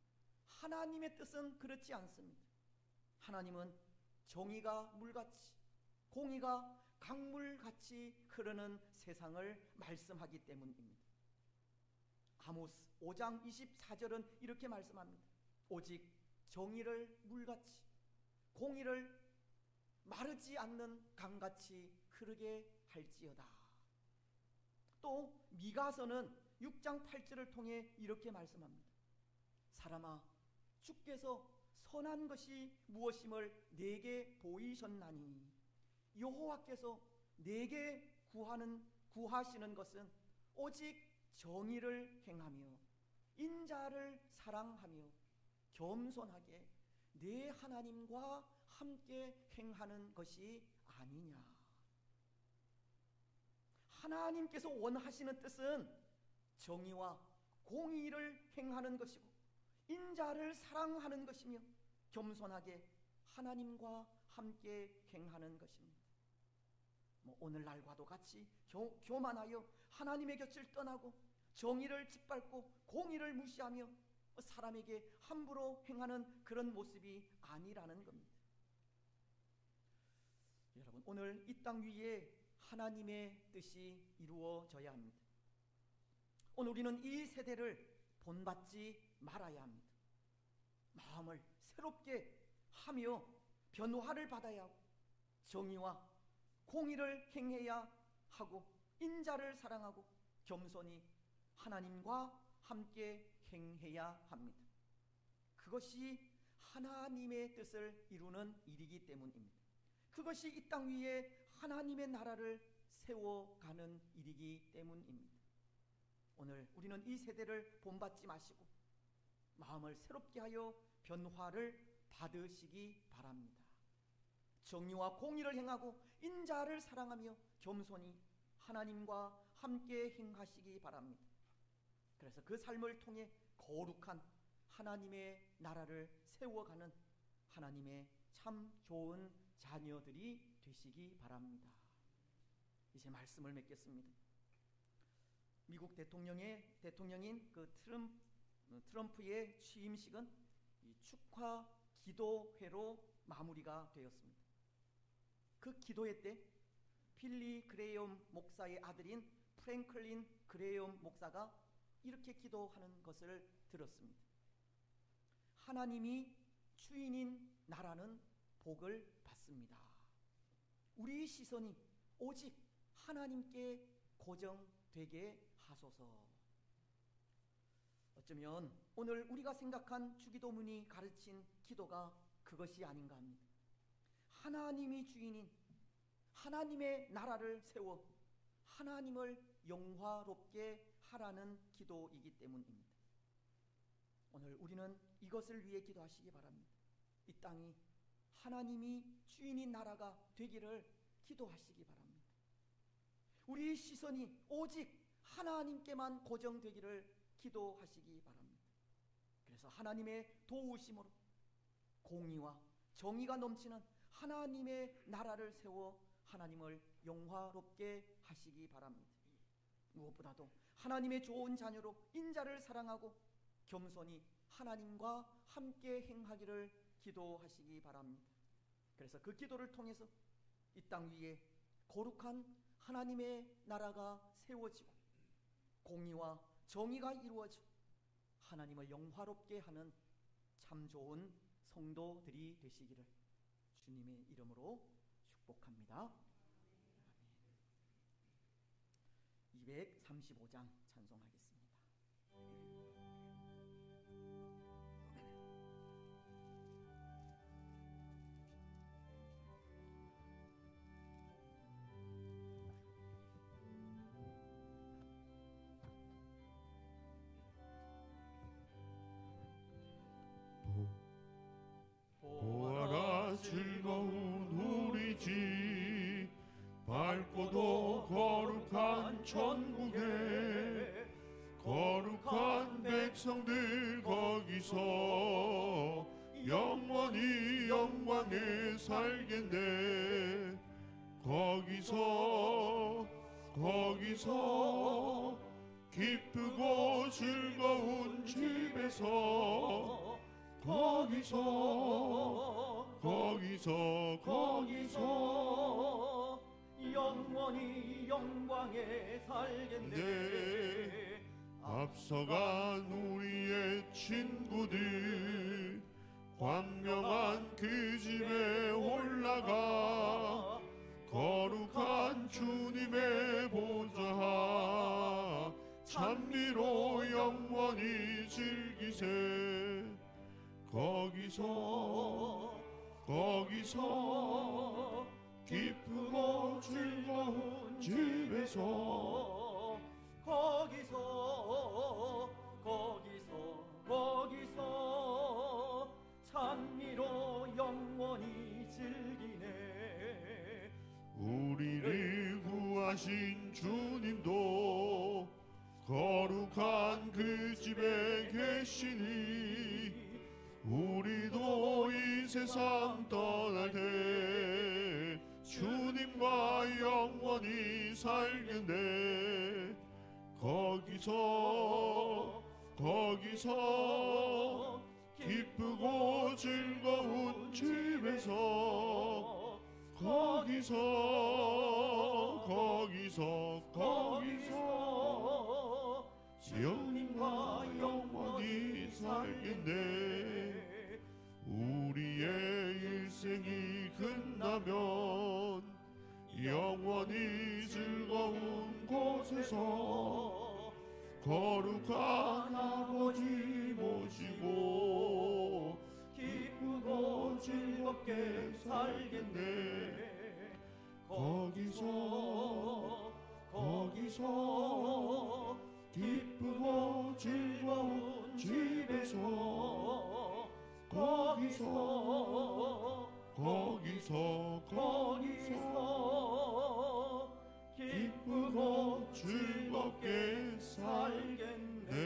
하나님의 뜻은 그렇지 않습니다. 하나님은 정의가 물같이 공의가 강물같이 흐르는 세상을 말씀하기 때문입니다. 아모스 5장 24절은 이렇게 말씀합니다. 오직 정의를 물같이 공의를 마르지 않는 강같이 흐르게 할지어다. 또 미가서는 6장 8절을 통해 이렇게 말씀합니다. 사람아, 주께서 선한 것이 무엇임을 내게 보이셨나니 여호와께서 내게 구하시는 것은 오직 정의를 행하며 인자를 사랑하며 겸손하게 내 하나님과 함께 행하는 것이 아니냐. 하나님께서 원하시는 뜻은 정의와 공의를 행하는 것이고 인자를 사랑하는 것이며 겸손하게 하나님과 함께 행하는 것입니다. 오늘날과도 같이 교만하여 하나님의 곁을 떠나고 정의를 짓밟고 공의를 무시하며 사람에게 함부로 행하는 그런 모습이 아니라는 겁니다. 여러분, 오늘 이 땅 위에 하나님의 뜻이 이루어져야 합니다. 오늘 우리는 이 세대를 본받지 말아야 합니다. 마음을 새롭게 하며 변화를 받아야 하고 정의와 공의를 행해야 하고 인자를 사랑하고 겸손히 하나님과 함께 행해야 합니다. 그것이 하나님의 뜻을 이루는 일이기 때문입니다. 그것이 이 땅 위에 하나님의 나라를 세워가는 일이기 때문입니다. 오늘 우리는 이 세대를 본받지 마시고 마음을 새롭게 하여 변화를 받으시기 바랍니다. 정의와 공의를 행하고 인자를 사랑하며 겸손히 하나님과 함께 행하시기 바랍니다. 그래서 그 삶을 통해 거룩한 하나님의 나라를 세워가는 하나님의 참 좋은 자녀들이 되시기 바랍니다. 이제 말씀을 맺겠습니다. 미국 대통령인 그 트럼프의 취임식은 이 축하 기도회로 마무리가 되었습니다. 그 기도회 때 필리 그레이엄 목사의 아들인 프랭클린 그레이엄 목사가 이렇게 기도하는 것을 들었습니다. 하나님이 주인인 나라는 복을 받습니다. 우리 시선이 오직 하나님께 고정되게 하소서. 어쩌면 오늘 우리가 생각한 주기도문이 가르친 기도가 그것이 아닌가 합니다. 하나님이 주인인 하나님의 나라를 세워 하나님을 영화롭게 하라는 기도이기 때문입니다. 오늘 우리는 이것을 위해 기도하시기 바랍니다. 이 땅이 하나님이 주인인 나라가 되기를 기도하시기 바랍니다. 우리 시선이 오직 하나님께만 고정되기를 기도하시기 바랍니다. 그래서 하나님의 도우심으로 공의와 정의가 넘치는 하나님의 나라를 세워 하나님을 영화롭게 하시기 바랍니다. 무엇보다도 하나님의 좋은 자녀로 인자를 사랑하고 겸손히 하나님과 함께 행하기를 기도하시기 바랍니다. 그래서 그 기도를 통해서 이 땅 위에 거룩한 하나님의 나라가 세워지고 공의와 정의가 이루어지고 하나님을 영화롭게 하는 참 좋은 성도들이 되시기를 주님의 이름으로 축복합니다. 235장 찬송하겠습니다. 보아라 즐거운 우리 집 밝고도 거룩한 천국에 거룩한 백성들 거기서 영원히 영광에 살겠네. 거기서 기쁘고 즐거운 집에서 거기서 영원히 영광에 살겠네. 앞서간 우리의 친구들 광명한 그 집에 올라가 거룩한 주님의 보좌 찬미로 영원히 즐기세. 거기서 기쁘고 즐거운 집에서 거기서 찬미로 영원히 즐기네. 우리를 구하신 주님도 거룩한 그 집에 계시니 우리도 이 세상 떠날 때 주님과 영원히 살겠네. 거기서 기쁘고 즐거운 집에서 거기서 주님과 영원히 살겠네. 우리의 일생이 끝나면 영원히 즐거운 곳에서 거룩한 아버지 모시고 기쁘고 즐겁게 살겠네. 거기서 기쁘고 즐거운 집에서 거기서 기쁘고 즐겁게 살겠네.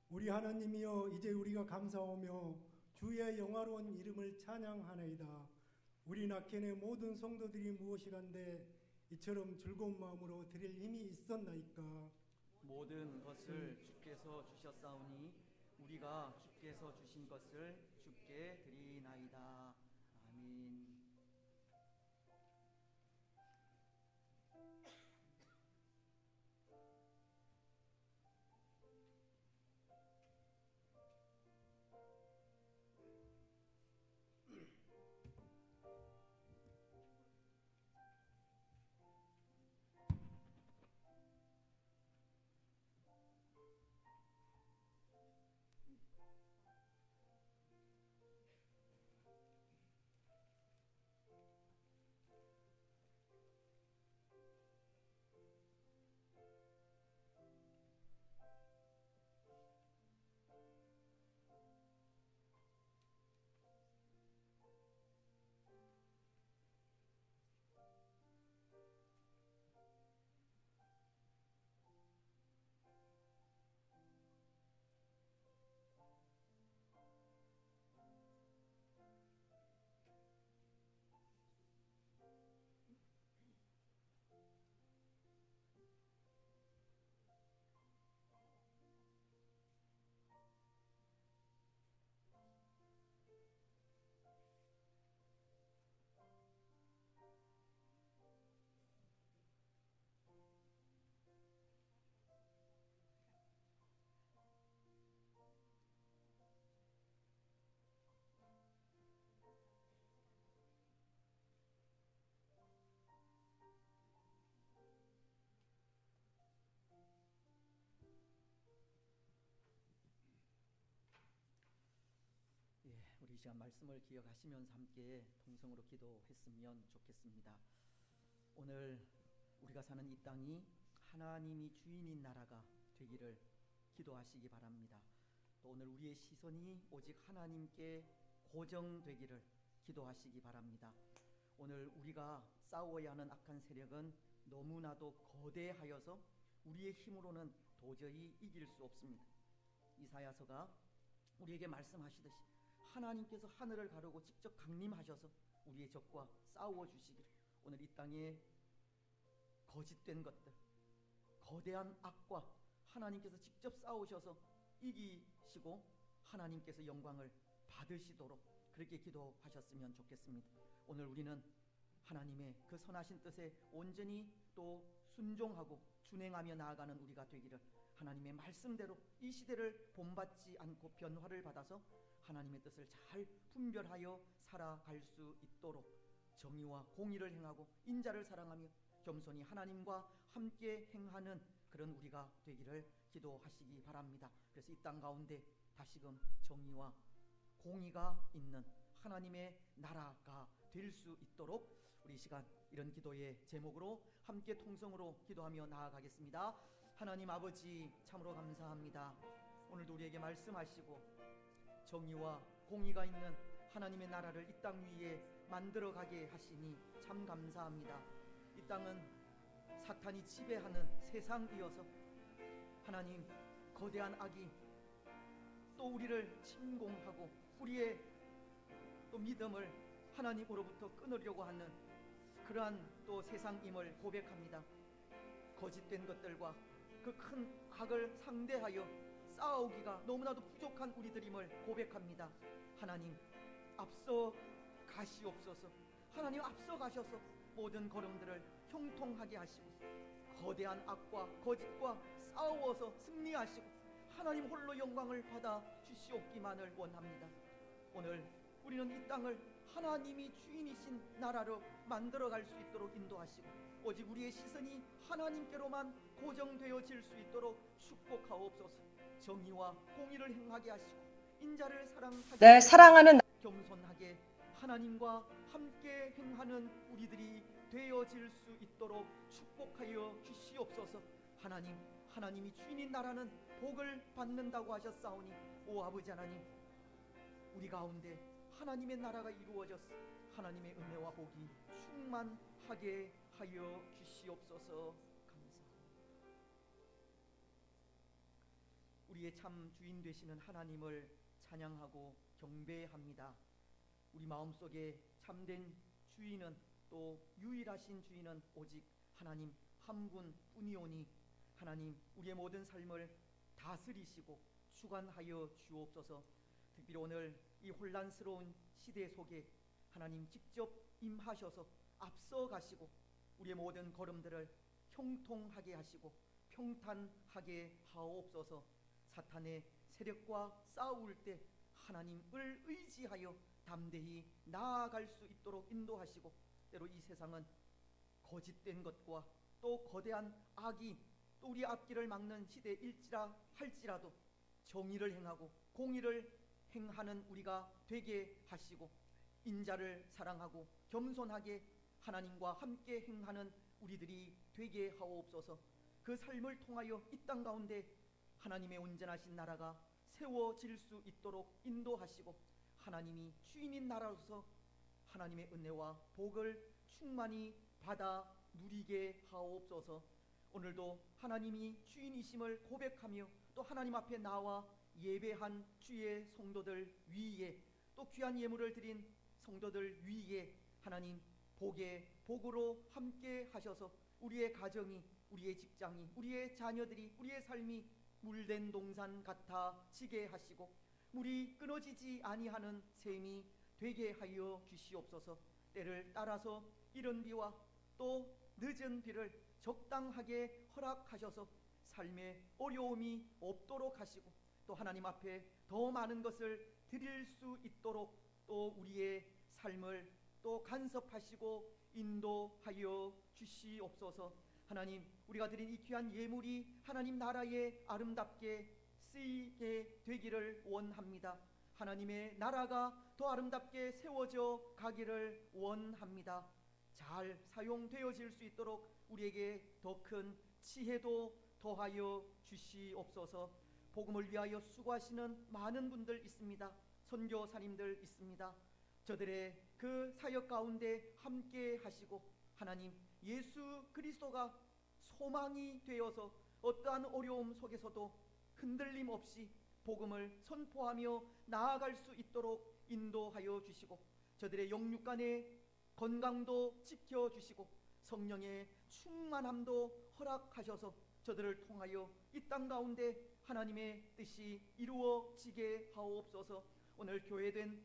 우리 하나님이여, 이제 우리가 감사하며 주의 영화로운 이름을 찬양하나이다. 우리 낙현의 모든 성도들이 무엇이간데 이처럼 즐거운 마음으로 드릴 힘이 있었나이까. 모든 것을 주께서 주셨사오니 우리가 주께서 주신 것을 주께 드리나이다. 아멘. 시간 말씀을 기억하시면서 함께 통성으로 기도했으면 좋겠습니다. 오늘 우리가 사는 이 땅이 하나님이 주인인 나라가 되기를 기도하시기 바랍니다. 또 오늘 우리의 시선이 오직 하나님께 고정되기를 기도하시기 바랍니다. 오늘 우리가 싸워야 하는 악한 세력은 너무나도 거대하여서 우리의 힘으로는 도저히 이길 수 없습니다. 이사야서가 우리에게 말씀하시듯이 하나님께서 하늘을 가르고 직접 강림하셔서 우리의 적과 싸워 주시기를, 오늘 이 땅에 거짓된 것들, 거대한 악과 하나님께서 직접 싸우셔서 이기시고 하나님께서 영광을 받으시도록 그렇게 기도하셨으면 좋겠습니다. 오늘 우리는 하나님의 그 선하신 뜻에 온전히 또 순종하고 준행하며 나아가는 우리가 되기를, 하나님의 말씀대로 이 시대를 본받지 않고 변화를 받아서 하나님의 뜻을 잘 분별하여 살아갈 수 있도록 정의와 공의를 행하고 인자를 사랑하며 겸손히 하나님과 함께 행하는 그런 우리가 되기를 기도하시기 바랍니다. 그래서 이 땅 가운데 다시금 정의와 공의가 있는 하나님의 나라가 될 수 있도록 우리 이 시간 이런 기도의 제목으로 함께 통성으로 기도하며 나아가겠습니다. 하나님 아버지, 참으로 감사합니다. 오늘도 우리에게 말씀하시고 정의와 공의가 있는 하나님의 나라를 이 땅 위에 만들어가게 하시니 참 감사합니다. 이 땅은 사탄이 지배하는 세상이어서 하나님, 거대한 악이 또 우리를 침공하고 우리의 또 믿음을 하나님으로부터 끊으려고 하는 그러한 또 세상임을 고백합니다. 거짓된 것들과 그 큰 악을 상대하여 싸우기가 너무나도 부족한 우리들임을 고백합니다. 하나님, 앞서 가시옵소서. 하나님, 앞서 가셔서 모든 걸음들을 형통하게 하시고 거대한 악과 거짓과 싸워서 승리하시고 하나님 홀로 영광을 받아 주시옵기만을 원합니다. 오늘 우리는 이 땅을 하나님이 주인이신 나라로 만들어갈 수 있도록 인도하시고 오직 우리의 시선이 하나님께로만 고정되어질 수 있도록 축복하옵소서. 정의와 공의를 행하게 하시고 인자를 사랑하게 네, 사랑하는 겸손하게 하나님과 함께 행하는 우리들이 되어질 수 있도록 축복하여 주시옵소서. 하나님, 하나님이 주인인 나라는 복을 받는다고 하셨사오니 오 아버지 하나님, 우리 가운데 하나님의 나라가 이루어져서 하나님의 은혜와 복이 충만하게 하여 주시옵소서. 감사합니다. 우리의 참 주인 되시는 하나님을 찬양하고 경배합니다. 우리 마음속에 참된 주인은 또 유일하신 주인은 오직 하나님 한 분뿐이오니 하나님, 우리의 모든 삶을 다스리시고 주관하여 주옵소서. 특별히 오늘 이 혼란스러운 시대 속에 하나님 직접 임하셔서 앞서 가시고 우리의 모든 걸음들을 형통하게 하시고 평탄하게 하옵소서. 사탄의 세력과 싸울 때 하나님을 의지하여 담대히 나아갈 수 있도록 인도하시고, 때로 이 세상은 거짓된 것과 또 거대한 악이 또 우리 앞길을 막는 시대일지라 할지라도 정의를 행하고 공의를 행하는 우리가 되게 하시고 인자를 사랑하고 겸손하게 하나님과 함께 행하는 우리들이 되게 하옵소서. 그 삶을 통하여 이 땅 가운데 하나님의 온전하신 나라가 세워질 수 있도록 인도하시고 하나님이 주인인 나라로서 하나님의 은혜와 복을 충만히 받아 누리게 하옵소서. 오늘도 하나님이 주인이심을 고백하며 또 하나님 앞에 나와 예배한 주의 성도들 위에 또 귀한 예물을 드린 성도들 위에 하나님 복의 복으로 함께 하셔서 우리의 가정이, 우리의 직장이, 우리의 자녀들이, 우리의 삶이 물된 동산 같아 지게 하시고 물이 끊어지지 아니하는 샘이 되게 하여 주시옵소서. 때를 따라서 이른 비와 또 늦은 비를 적당하게 허락하셔서 삶의 어려움이 없도록 하시고 또 하나님 앞에 더 많은 것을 드릴 수 있도록 또 우리의 삶을 또 간섭하시고 인도하여 주시옵소서. 하나님, 우리가 드린 이 귀한 예물이 하나님 나라에 아름답게 쓰이게 되기를 원합니다. 하나님의 나라가 더 아름답게 세워져 가기를 원합니다. 잘 사용되어질 수 있도록 우리에게 더 큰 지혜도 더하여 주시옵소서. 복음을 위하여 수고하시는 많은 분들 있습니다. 선교사님들 있습니다. 저들의 그 사역 가운데 함께 하시고 하나님 예수 그리스도가 소망이 되어서 어떠한 어려움 속에서도 흔들림 없이 복음을 선포하며 나아갈 수 있도록 인도하여 주시고 저들의 영육간의 건강도 지켜주시고 성령의 충만함도 허락하셔서 저들을 통하여 이 땅 가운데 하나님의 뜻이 이루어지게 하옵소서. 오늘 교회된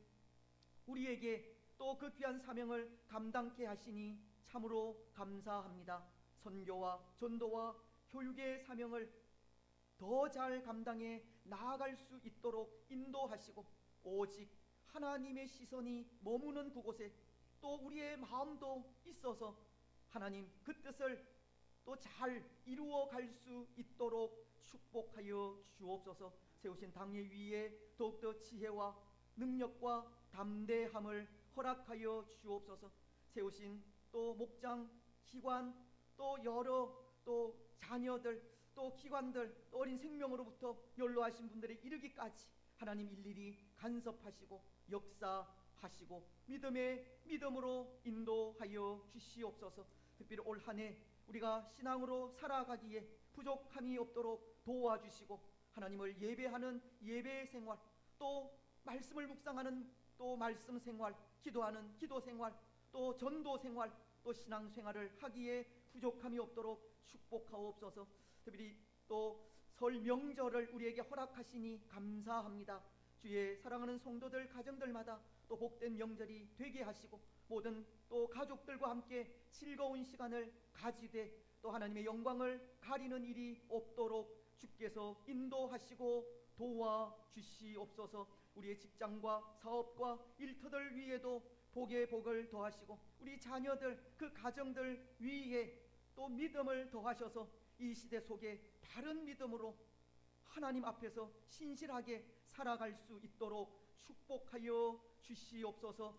우리에게 또 그 귀한 사명을 감당케 하시니 참으로 감사합니다. 선교와 전도와 교육의 사명을 더 잘 감당해 나아갈 수 있도록 인도하시고 오직 하나님의 시선이 머무는 그곳에 또 우리의 마음도 있어서 하나님 그 뜻을 또 잘 이루어 갈 수 있도록 축복하여 주옵소서. 세우신 당회 위에 더욱더 지혜와 능력과 담대함을 허락하여 주옵소서. 세우신 또 목장, 기관, 또 여러 또 자녀들, 또 기관들, 또 어린 생명으로부터 연로하신 분들에 이르기까지 하나님 일일이 간섭하시고 역사하시고 믿음으로 인도하여 주시옵소서. 특별히 올 한 해 우리가 신앙으로 살아가기에 부족함이 없도록 도와주시고 하나님을 예배하는 예배 생활, 또 말씀을 묵상하는 또 말씀 생활, 기도하는 기도 생활, 또 전도 생활, 또 신앙 생활을 하기에 부족함이 없도록 축복하옵소서. 특별히 또 설 명절을 우리에게 허락하시니 감사합니다. 주의 사랑하는 성도들 가정들마다 또 복된 명절이 되게 하시고 모든 또 가족들과 함께 즐거운 시간을 가지되 또 하나님의 영광을 가리는 일이 없도록 주께서 인도하시고 도와주시옵소서. 우리의 직장과 사업과 일터들 위에도 복의 복을 더하시고 우리 자녀들 그 가정들 위에 또 믿음을 더하셔서 이 시대 속에 바른 믿음으로 하나님 앞에서 신실하게 살아갈 수 있도록 축복하여 주시옵소서.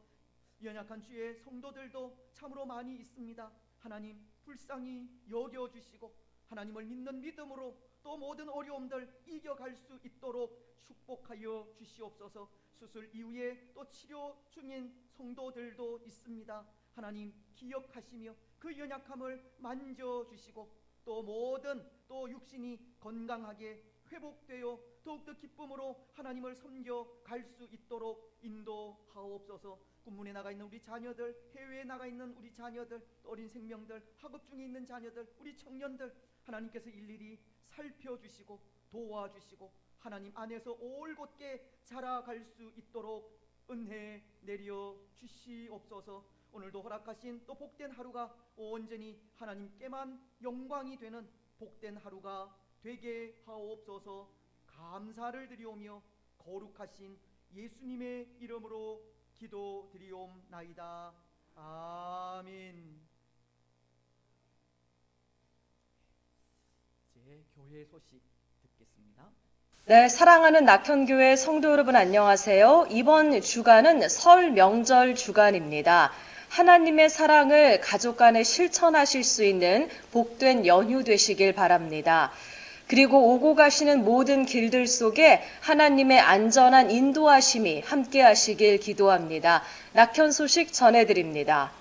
연약한 주의 성도들도 참으로 많이 있습니다. 하나님 불쌍히 여겨주시고 하나님을 믿는 믿음으로 또 모든 어려움들 이겨갈 수 있도록 축복하여 주시옵소서. 수술 이후에 또 치료 중인 성도들도 있습니다. 하나님 기억하시며 그 연약함을 만져주시고 또 모든 또 육신이 건강하게 회복되어 더욱더 기쁨으로 하나님을 섬겨갈 수 있도록 인도하옵소서. 군문에 나가 있는 우리 자녀들, 해외에 나가 있는 우리 자녀들, 어린 생명들, 학업 중에 있는 자녀들, 우리 청년들 하나님께서 일일이 살펴주시고 도와주시고 하나님 안에서 올곧게 자라갈 수 있도록 은혜 내려 주시옵소서. 오늘도 허락하신 또 복된 하루가 온전히 하나님께만 영광이 되는 복된 하루가 되게 하옵소서. 감사를 드리오며 거룩하신 예수님의 이름으로 기도드리옵나이다. 아멘. 이제 교회 소식 듣겠습니다. 네, 사랑하는 낙현교회 성도 여러분 안녕하세요. 이번 주간은 설 명절 주간입니다. 하나님의 사랑을 가족 간에 실천하실 수 있는 복된 연휴 되시길 바랍니다. 그리고 오고 가시는 모든 길들 속에 하나님의 안전한 인도하심이 함께 하시길 기도합니다. 낙현 소식 전해드립니다.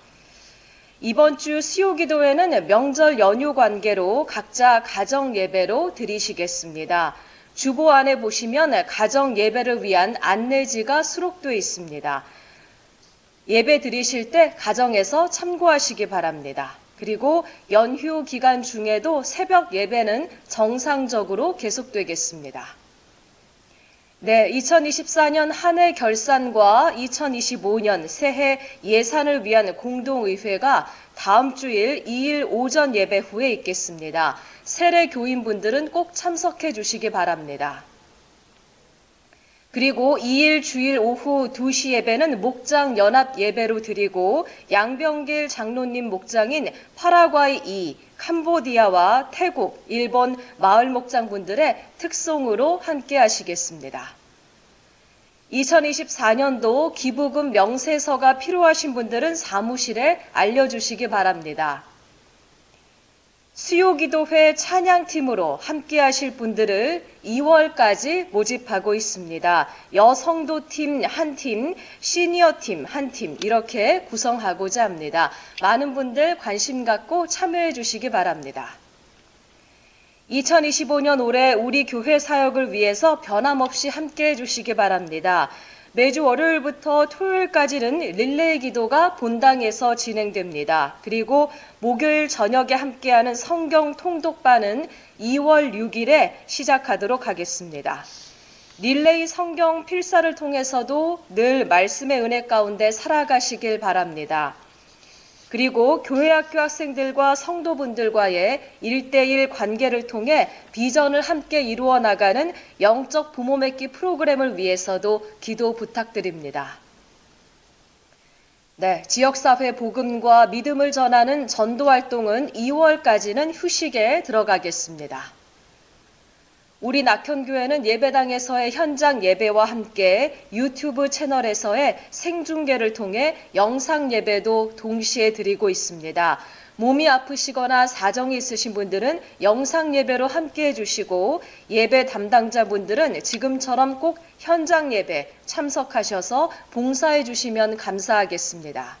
이번 주 수요기도회는 명절 연휴 관계로 각자 가정 예배로 드리시겠습니다. 주보 안에 보시면 가정 예배를 위한 안내지가 수록되어 있습니다. 예배 드리실 때 가정에서 참고하시기 바랍니다. 그리고 연휴 기간 중에도 새벽 예배는 정상적으로 계속되겠습니다. 네, 2024년 한 해 결산과 2025년 새해 예산을 위한 공동의회가 다음 주일 2일 오전 예배 후에 있겠습니다. 세례 교인분들은 꼭 참석해 주시기 바랍니다. 그리고 2일 주일 오후 2시 예배는 목장 연합 예배로 드리고 양병길 장로님 목장인 파라과이 2, 캄보디아와 태국, 일본 마을 목장분들의 특송으로 함께 하시겠습니다. 2024년도 기부금 명세서가 필요하신 분들은 사무실에 알려주시기 바랍니다. 수요기도회 찬양팀으로 함께하실 분들을 2월까지 모집하고 있습니다. 여성도팀 한 팀, 시니어팀 한 팀 이렇게 구성하고자 합니다. 많은 분들 관심 갖고 참여해 주시기 바랍니다. 2025년 올해 우리 교회 사역을 위해서 변함없이 함께해 주시기 바랍니다. 매주 월요일부터 토요일까지는 릴레이 기도가 본당에서 진행됩니다. 그리고 목요일 저녁에 함께하는 성경 통독반은 2월 6일에 시작하도록 하겠습니다. 릴레이 성경 필사를 통해서도 늘 말씀의 은혜 가운데 살아가시길 바랍니다. 그리고 교회학교 학생들과 성도분들과의 1대1 관계를 통해 비전을 함께 이루어 나가는 영적 부모 맺기 프로그램을 위해서도 기도 부탁드립니다. 네, 지역사회 복음과 믿음을 전하는 전도활동은 2월까지는 휴식에 들어가겠습니다. 우리 낙현교회는 예배당에서의 현장 예배와 함께 유튜브 채널에서의 생중계를 통해 영상 예배도 동시에 드리고 있습니다. 몸이 아프시거나 사정이 있으신 분들은 영상 예배로 함께 해주시고 예배 담당자분들은 지금처럼 꼭 현장 예배 참석하셔서 봉사해 주시면 감사하겠습니다.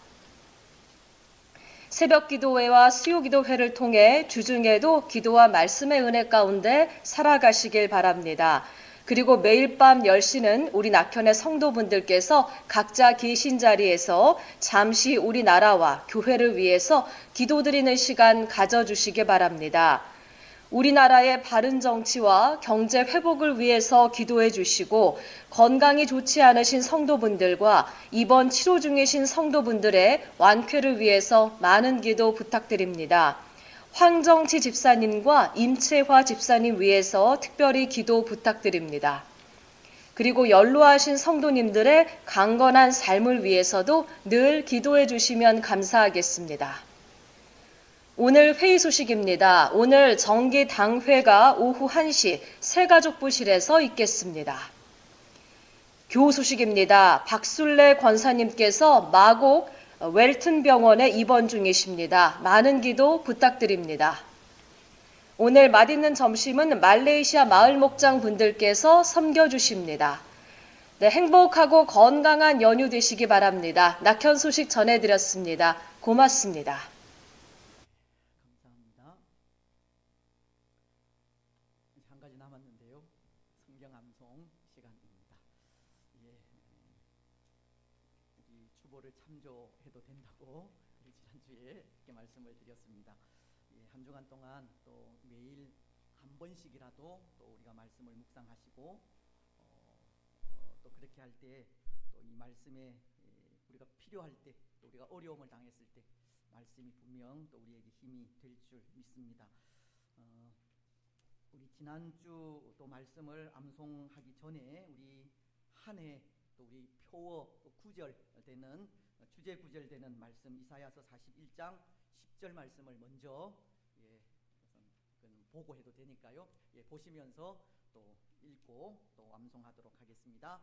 새벽 기도회와 수요 기도회를 통해 주중에도 기도와 말씀의 은혜 가운데 살아가시길 바랍니다. 그리고 매일 밤 10시는 우리 낙현의 성도분들께서 각자 계신 자리에서 잠시 우리나라와 교회를 위해서 기도드리는 시간 가져주시기 바랍니다. 우리나라의 바른 정치와 경제 회복을 위해서 기도해 주시고 건강이 좋지 않으신 성도분들과 입원 치료 중이신 성도분들의 완쾌를 위해서 많은 기도 부탁드립니다. 황정치 집사님과 임채화 집사님 위해서 특별히 기도 부탁드립니다. 그리고 연로하신 성도님들의 강건한 삶을 위해서도 늘 기도해 주시면 감사하겠습니다. 오늘 회의 소식입니다. 오늘 정기당회가 오후 1시 새가족부실에서 있겠습니다. 교우 소식입니다. 박술래 권사님께서 마곡 웰튼 병원에 입원 중이십니다. 많은 기도 부탁드립니다. 오늘 맛있는 점심은 말레이시아 마을 목장 분들께서 섬겨주십니다. 네, 행복하고 건강한 연휴 되시기 바랍니다. 낙현 소식 전해드렸습니다. 고맙습니다. 감사합니다. 한 가지 남았는데요. 성경 암송 시간입니다. 예, 우리 추보를 참조해도 된다고 지난주에 이렇게 말씀을 드렸습니다. 예, 한 주간 동안 또 매일 한 번씩이라도 또 우리가 말씀을 묵상하시고 또 그렇게 할 때 또 이 말씀에 우리가 필요할 때 또 우리가 어려움을 당했을 때 말씀이 분명 또 우리에게 힘이 될 줄 믿습니다. 우리 지난주 또 말씀을 암송하기 전에 우리 한 해 또 우리 표어 구절 되는 주제 구절 되는 말씀 이사야서 41장 10절 말씀을 먼저 보고 해도 되니까요. 보시면서 또 읽고 또 암송하도록 하겠습니다.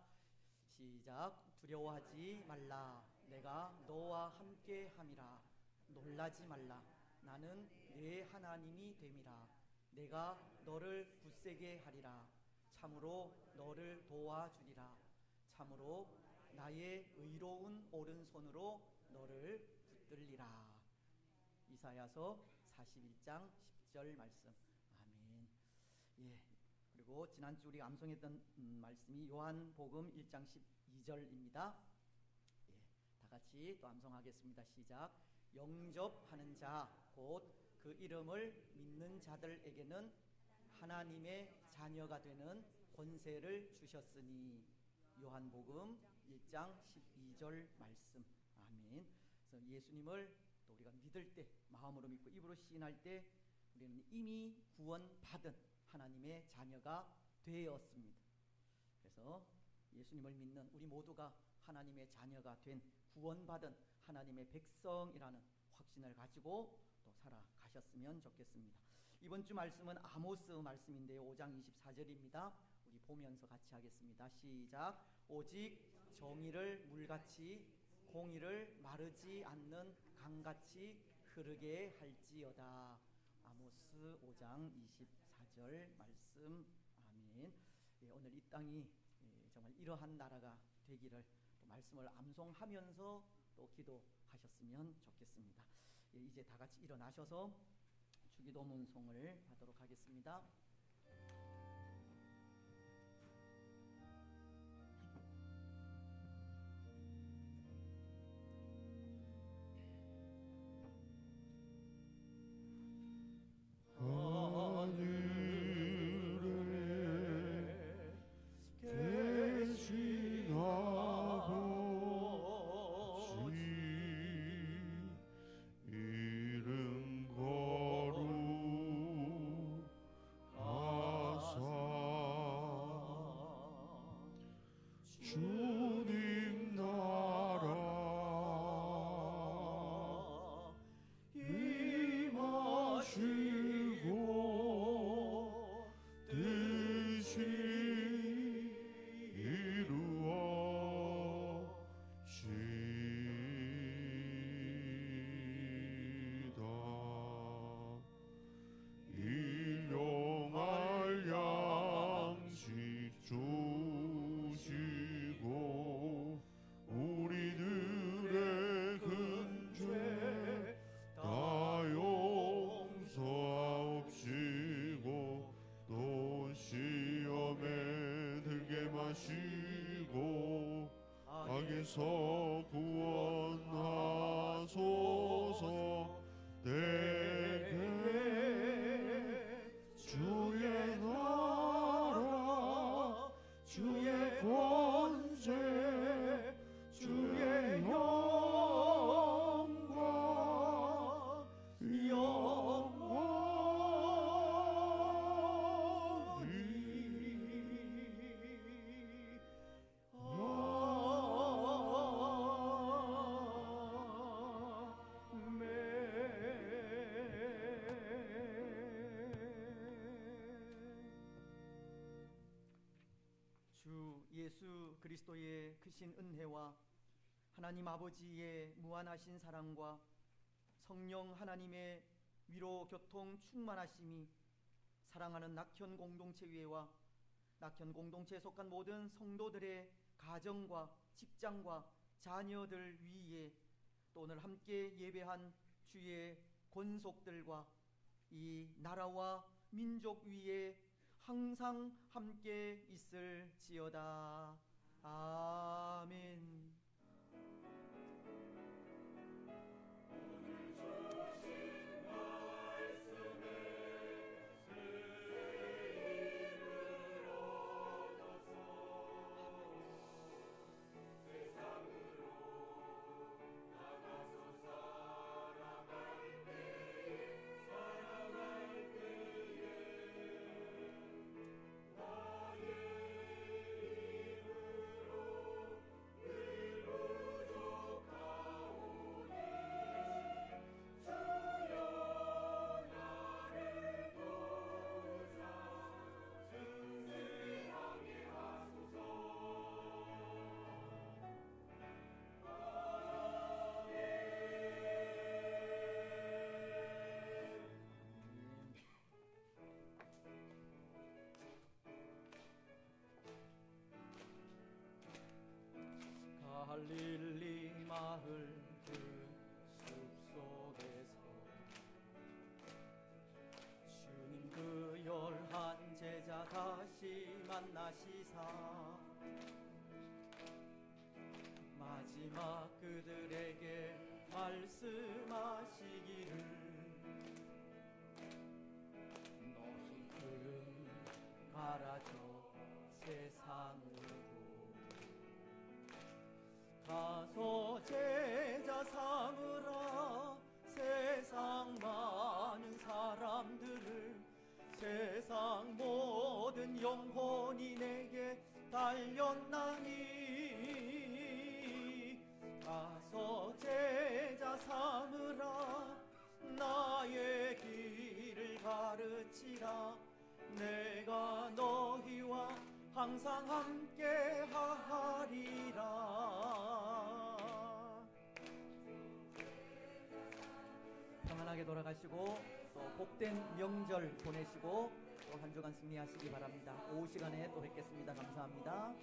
시작. 두려워하지 말라. 내가 너와 함께 함이라. 놀라지 말라. 나는 내 하나님이 됨이라. 내가 너를 굳세게 하리라. 참으로 너를 도와주리라. 참으로 나의 의로운 오른손으로 너를 붙들리라. 이사야서 41장 10절 말씀. 아멘. 예. 그리고 지난주 우리가 암송했던 말씀이 요한복음 1장 12절입니다. 예. 다 같이 또 암송하겠습니다. 시작. 영접하는 자 곧 그 이름을 믿는 자들에게는 하나님의 자녀가 되는 권세를 주셨으니. 요한복음 1장 12절 말씀. 아멘. 그래서 예수님을 또 우리가 믿을 때, 마음으로 믿고 입으로 시인할 때 우리는 이미 구원받은 하나님의 자녀가 되었습니다. 그래서 예수님을 믿는 우리 모두가 하나님의 자녀가 된 구원받은 하나님의 백성이라는 확신을 가지고 또 살아가셨으면 좋겠습니다. 이번 주 말씀은 아모스 말씀인데요. 5장 24절입니다. 우리 보면서 같이 하겠습니다. 시작. 오직 정의를 물같이 공의를 마르지 않는 강같이 흐르게 할지어다. 아모스 5장 24절 말씀. 아멘. 예, 오늘 이 땅이 정말 이러한 나라가 되기를 또 말씀을 암송하면서 또 기도하셨으면 좋겠습니다. 예, 이제 다 같이 일어나셔서 주기도문송을 하도록 하겠습니다. 주님 나라 임하시고 뜻이 이루어지다. 일용할 양식 주시고 우리들의 근죄 다 용서하옵시고 또 시험에 들게 마시고 악에서 구원하소서. 내게 주의 나라 주의 권세 주의 영광 주 예수 그리스도의 크신 은혜와 하나님 아버지의 무한하신 사랑과 성령 하나님의 위로 교통 충만하심이 사랑하는 낙현 공동체 위에와 낙현 공동체에 속한 모든 성도들의 가정과 직장과 자녀들 위에 또 오늘 함께 예배한 주의 권속들과 이 나라와 민족 위에 항상 함께 있을지어다. 아멘. 갈릴리 마을 그 숲속에서 주님 그 열한 제자 다시 만나시사 마지막 그들에게 말씀하시기를 너희들은 가라져 세상으로 가서 제자 삼으라. 세상 많은 사람들을 세상 모든 영혼이 내게 달렸나니 가서 제자 삼으라. 나의 길을 가르치라. 내가 너희와 항상 함께 하리라. 평안하게 돌아가시고 또 복된 명절 보내시고 또 한 주간 승리하시기 바랍니다. 오후 시간에 또 뵙겠습니다. 감사합니다.